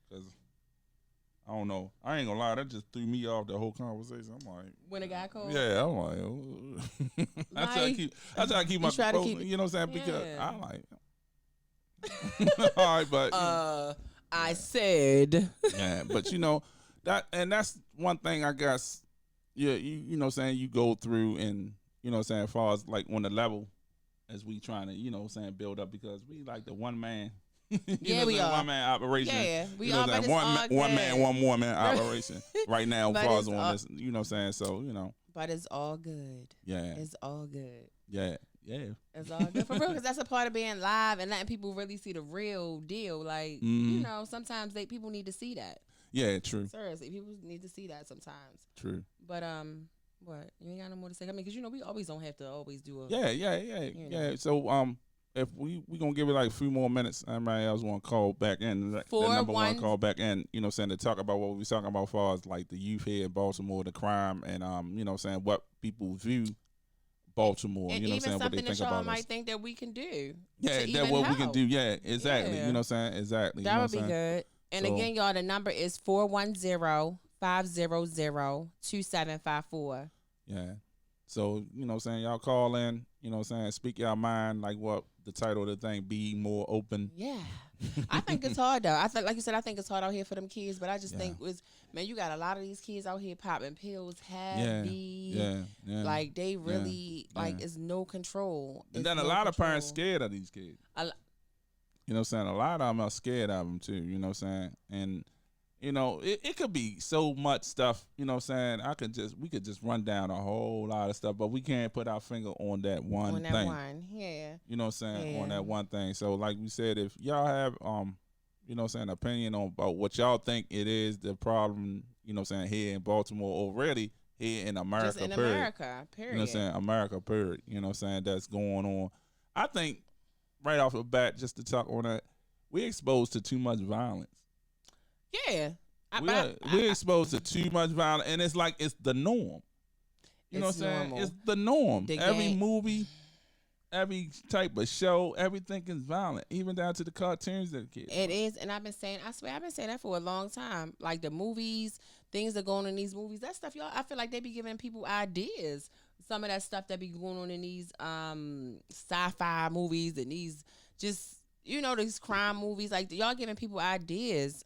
because I don't know. I ain't gonna lie, that just threw me off the whole conversation. I'm like, when a guy called? yeah, I'm like, oh. I try to keep my composure, you know what I'm saying? Because I'm like, all right, but I said, yeah, but you know that's one thing I guess. Yeah, you know what I'm saying, you go through, and you know what I'm saying, as far as like on the level as we trying to, you know what I'm saying, build up, because we like the one man. Yeah, we are. One man operation. Yeah, we you know are. But one man, one woman operation right now. But as far as on this, you know what I'm saying. So you know. But it's all good. Yeah. It's all good. Yeah. It's all good for real, because that's a part of being live and letting people really see the real deal. Like you know, sometimes people need to see that. Yeah, true. Seriously, people need to see that sometimes. True. But what, you ain't got no more to say? I mean, because you know we always don't have to always do a. Yeah. So if we gonna give it like a few more minutes, everybody else want to call back in. The number one call back in, you know what I'm saying, to talk about what we was talking about as far as like the youth here in Baltimore, the crime, and you know what I'm saying, what people view Baltimore, and you know what I'm saying, what they think about us. might think that we can do. Yeah, that's what we can do. Yeah, exactly. Yeah. You know what I'm saying? Exactly. That would be good. And again, y'all, the number is 410-500-2754. Yeah. So, you know what I'm saying, y'all call in, you know what I'm saying, speak your mind, like what the title of the thing, Be More Open. Yeah. I think it's hard, though. I think, like you said, I think it's hard out here for them kids, but I just think man, you got a lot of these kids out here popping pills heavy. Yeah. Like, they really, like, it's no control. And then a lot of parents scared of these kids. You know what I'm saying? A lot of them are scared of them, too, you know what I'm saying? And you know, it could be so much stuff, you know what I'm saying? We could just run down a whole lot of stuff, but we can't put our finger on that one thing. You know what I'm saying? On that one thing. So like we said, if y'all have you know what I'm saying, opinion on about what y'all think it is, the problem, you know what I'm saying, here in Baltimore, already here in America. Just in America, period. You know what I'm saying? America, period. You know what I'm saying? That's going on. I think right off the bat, just to talk on that, we're exposed to too much violence. Yeah. We're exposed to too much violence, and it's like it's the norm. You know what I'm saying? It's the norm. Every movie, every type of show, everything is violent, even down to the cartoons that the kids. It is, and I've been saying that for a long time. Like the movies, things that go on in these movies, that stuff, y'all, I feel like they be giving people ideas. Some of that stuff that be going on in these sci-fi movies and these just, you know, these crime movies, like y'all giving people ideas.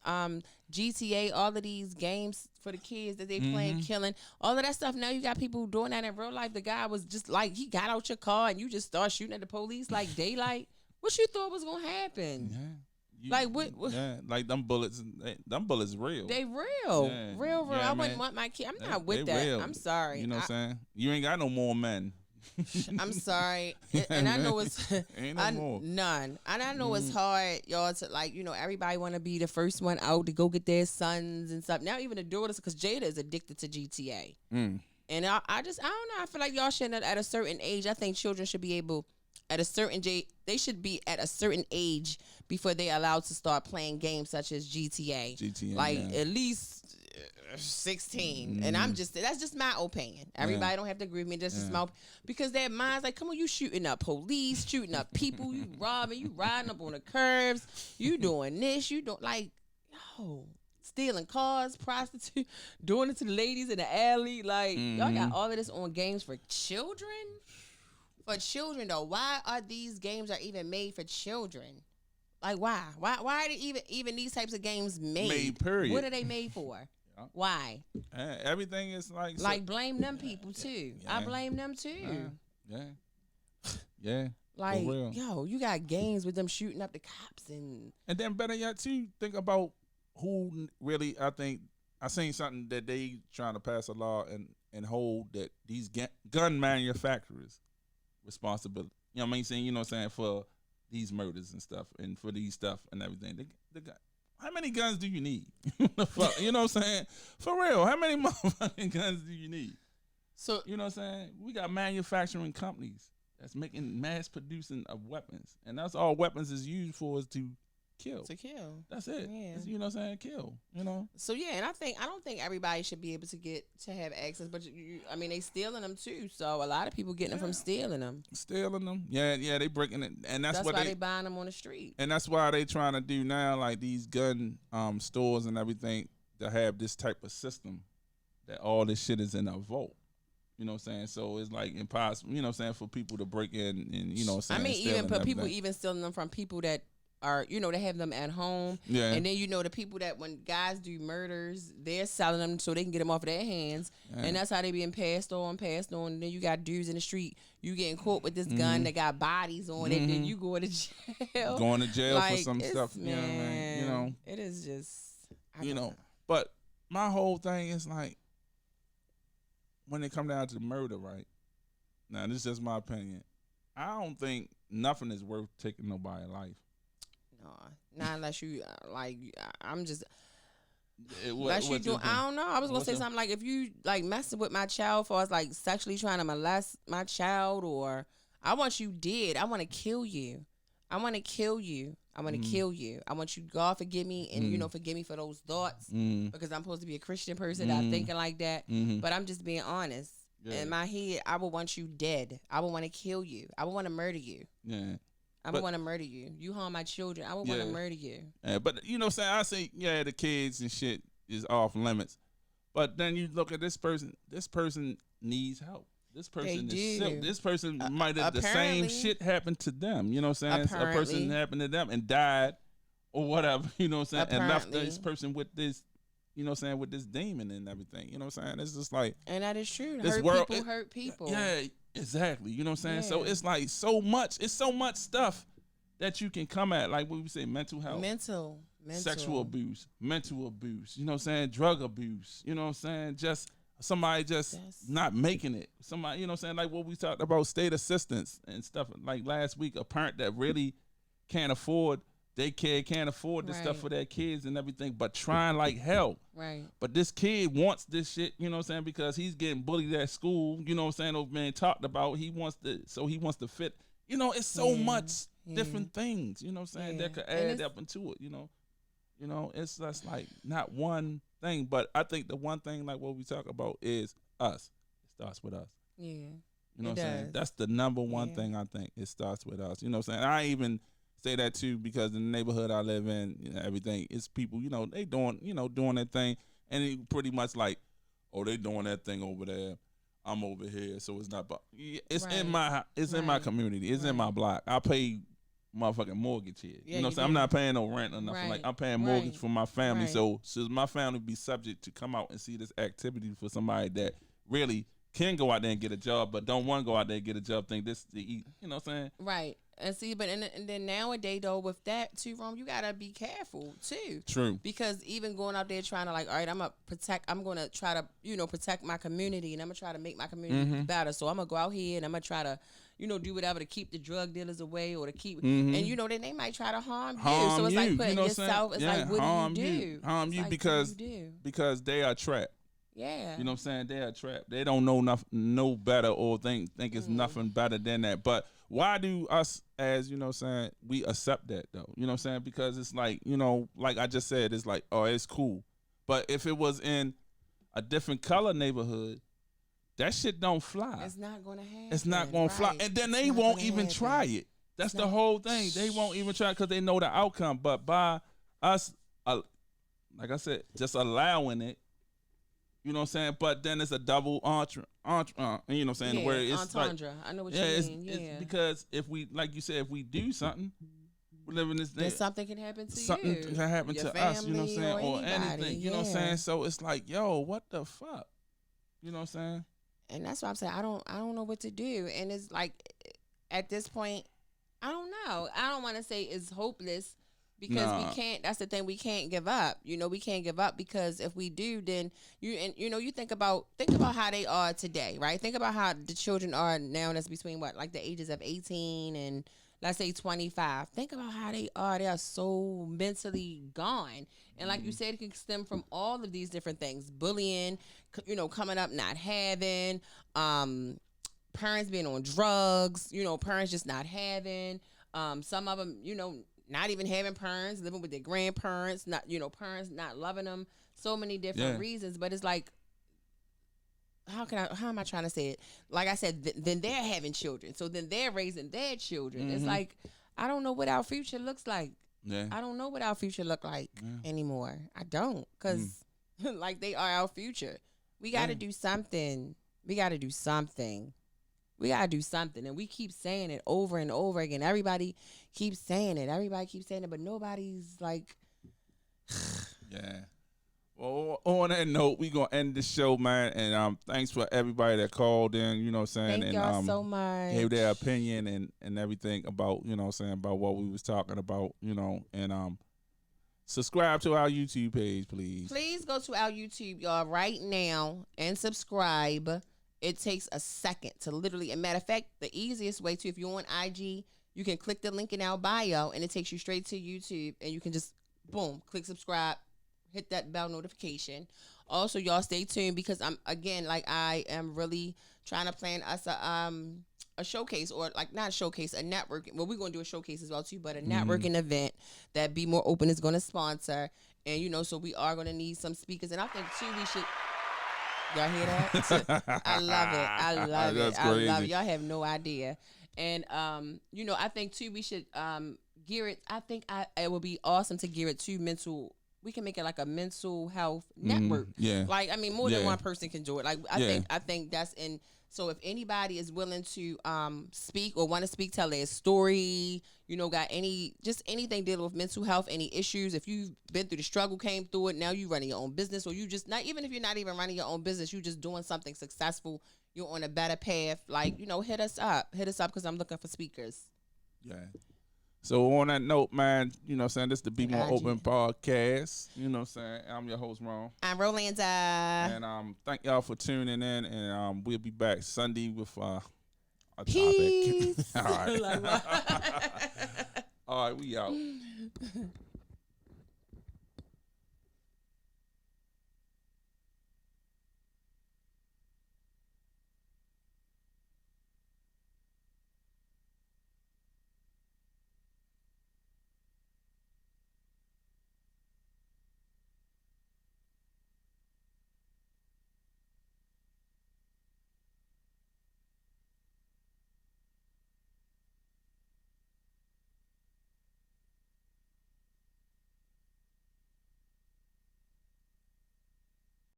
GTA, all of these games for the kids that they playing, killing, all of that stuff. Now you got people doing that in real life. The guy was just like, he got out your car and you just start shooting at the police like daylight. What you thought was gonna happen? Yeah. Yeah, like them bullets real. They real. Yeah. Real. Yeah, I wouldn't want my kid. I'm not with that. Real. I'm sorry. You know what I'm saying? You ain't got no more men. I'm sorry, and I know it's ain't no more. None, and I know it's hard, y'all, to like, you know, everybody want to be the first one out to go get their sons and stuff. Now even the daughters, because Jada is addicted to GTA, and I don't know. I feel like y'all shouldn't at a certain age. I think children should be able at a certain age. They should be at a certain age before they allowed to start playing games such as GTA. Like at least 16, and that's just my opinion. Everybody don't have to agree with me. That's just my, because their minds like, come on, you shooting up police, shooting up people, you robbing, you riding up on the curbs, you doing this, you don't like, yo. stealing cars, prostitute, doing it to the ladies in the alley. Like y'all got all of this on games for children. For children though, why are these games are even made for children? Like why? Why are they even these types of games made? Made, period. What are they made for? Yeah. Why? Everything is like blame them people too. Yeah. I blame them too. Yeah. Like yo, you got games with them shooting up the cops and then better yet too, think about who really. I think I seen something that they trying to pass a law and hold that these gun manufacturers responsibility. You know what I mean? Saying, you know what I'm saying, for these murders and stuff and for these stuff and everything. How many guns do you need? You know what I'm saying? For real, how many motherfucking guns do you need? So, you know what I'm saying? We got manufacturing companies that's making mass producing of weapons. And that's all weapons is used for is to kill. To kill. That's it. Yeah. You know what I'm saying? Kill. You know. So yeah, and I don't think everybody should be able to have access, but I mean they stealing them too. So a lot of people getting them from stealing them. Stealing them. Yeah, they breaking it, and that's why they buying them on the street. And that's why they trying to do now, like these gun stores and everything, to have this type of system that all this shit is in a vault. You know what I'm saying? So it's like impossible. You know what I'm saying, for people to break in and you know what I'm saying. I mean, even for people even stealing them from people that are, you know, they have them at home. Yeah. And then, you know, the people that when guys do murders, they're selling them so they can get them off of their hands. Yeah. And that's how they being passed on. And then you got dudes in the street, you getting caught with this gun that got bodies on it. Then you going to jail. Going to jail like, for some stuff. Man, you know what I mean? You know. It is just, you know. But my whole thing is like, when it come down to murder, right? Now, this is just my opinion. I don't think nothing is worth taking nobody's life. No, not unless you like. I'm just. Unless you do, I don't know. I was gonna say something like if you like messing with my child for us, like sexually trying to molest my child, or I want you dead. I want to kill you. I want to kill you. I want to kill you. I want you, God, forgive me, and you know, forgive me for those thoughts because I'm supposed to be a Christian person that thinking like that. But I'm just being honest. In my head, I would want you dead. I would want to kill you. I would want to murder you. Yeah. I would want to murder you. You harm my children. I would want to murder you. Yeah, but you know what I'm saying? I say, the kids and shit is off limits. But then you look at this person. This person needs help. This person is sick. This person might have the same shit happen to them. You know what I'm saying? A person happened to them and died or whatever. You know what I'm saying? And left this person with this, you know what I'm saying, with this demon and everything. You know what I'm saying? It's just like. And that is true. Hurt people. Yeah. Exactly. You know what I'm saying? Yeah. So it's like so much stuff that you can come at, like what we say, mental health. Mental. Sexual abuse, mental abuse, you know what I'm saying? Drug abuse, you know what I'm saying? Just somebody not making it. Somebody, you know what I'm saying? Like what we talked about, state assistance and stuff. Like last week, a parent that really can't afford daycare, can't afford this stuff for their kids and everything, but trying like hell. Right. But this kid wants this shit, you know what I'm saying, because he's getting bullied at school, you know what I'm saying, or being talked about. He wants to fit. You know, it's so much different things, you know what I'm saying, that could add up into it, you know. You know, it's just like not one thing, but I think the one thing like what we talk about is us. It starts with us. Yeah. You know what I'm saying? That's the number one thing I think. It starts with us. You know what I'm saying? I even say that too because in the neighborhood I live in, you know, everything is people, you know, they doing their thing, and it pretty much like, oh, they doing that thing over there, I'm over here, so it's not. But it's in my community, it's in my block. I pay motherfucking mortgage here. You know what I'm saying? I'm not paying no rent or nothing. Like I'm paying mortgage for my family, so my family be subject to come out and see this activity for somebody that really can go out there and get a job, but don't want to go out there and get a job. Think this to eat. You know what I'm saying? Right. And see, but and then nowadays though, with that too, Rome, you gotta be careful too. True. Because even going out there trying to like, all right, I'm gonna try to, you know, protect my community, and I'm gonna try to make my community better. So I'm gonna go out here and I'm gonna try to, you know, do whatever to keep the drug dealers away or to keep, and you know, then they might try to harm you. So it's like putting yourself. It's like, what do you do? Harm you because they are trapped. Yeah. You know what I'm saying? They are trapped. They don't know better or think it's nothing better than that. But why do us as, you know what I'm saying, we accept that though? You know what I'm saying? Because it's like, you know, like I just said, it's like, oh, it's cool. But if it was in a different color neighborhood, that shit don't fly. It's not going to happen. It's not going to fly. And then they won't even try it. That's the whole thing. They won't even try because they know the outcome. But by us like I said, just allowing it. You know what I'm saying? But then it's a double you know what I'm saying? Yeah, Where it's entendre. like, I know what yeah, you it's, mean. it's Yeah. because if we, like you said, if we do something, we live in this Then day. something can happen to Something you. can happen your to us, you know what I'm family, saying? Or anybody. anything, you know what I'm saying? So it's like, yo, what the fuck? You know what I'm saying? And that's why I'm saying I don't know what to do. And it's like at this point, I don't know. I don't want to say it's hopeless because we can't. That's the thing. We can't give up. You know, we can't give up because if we do, then you think about how they are today, right? Think about how the children are now. That's between what, like the ages of 18 and let's say 25. Think about how they are. They are so mentally gone. And like you said, it can stem from all of these different things: bullying, coming up not having, parents being on drugs, parents just not having, some of them, not even having parents, living with their grandparents, not, parents not loving them, so many different reasons. But it's like, how am I trying to say it? Like I said, then they're having children. So then they're raising their children. It's like, I don't know what our future looks like. Yeah. I don't know what our future look like anymore. I don't. Because like they are our future. We got to do something. We got to do something. We got to do something. And we keep saying it over and over again. Everybody keeps saying it. But nobody's like. Yeah. Well, on that note, we going to end the show, man. And thanks for everybody that called in, you know what I'm saying? Thank and y'all so much. Gave their opinion and everything about, you know what I'm saying, about what we was talking about, and subscribe to our YouTube page, please. Please go to our YouTube, y'all, right now and subscribe. It takes a second to literally, and matter of fact, the easiest way to, if you're on IG, you can click the link in our bio and it takes you straight to YouTube and you can just, boom, click subscribe, hit that bell notification. Also, y'all stay tuned because I am really trying to plan us a showcase, or like not a showcase, a network. Well, we're going to do a showcase as well too, but a networking event that BMORE Open is going to sponsor. And, so we are going to need some speakers. And I think too, we should. Y'all hear that? I love it. I love it. I love it. Y'all have no idea. And, I think, too, we should gear it. I think it would be awesome to gear it to mental. We can make it like a mental health network. Yeah. Like, I mean, more than one person can do it. Like, I think that's in. So if anybody is willing to speak or want to speak, tell their story, got anything dealing with mental health, any issues, if you've been through the struggle, came through it, now you running your own business, or you just not, even if you're not even running your own business, you just doing something successful, you're on a better path, like, hit us up because I'm looking for speakers. Yeah. So on that note, man, you know what I'm saying, this is the BMORE Open Podcast. You know what I'm saying? I'm your host, Ron. I'm Rolanda. And thank y'all for tuning in, and we'll be back Sunday with a Peace. topic. All right. All right, we out.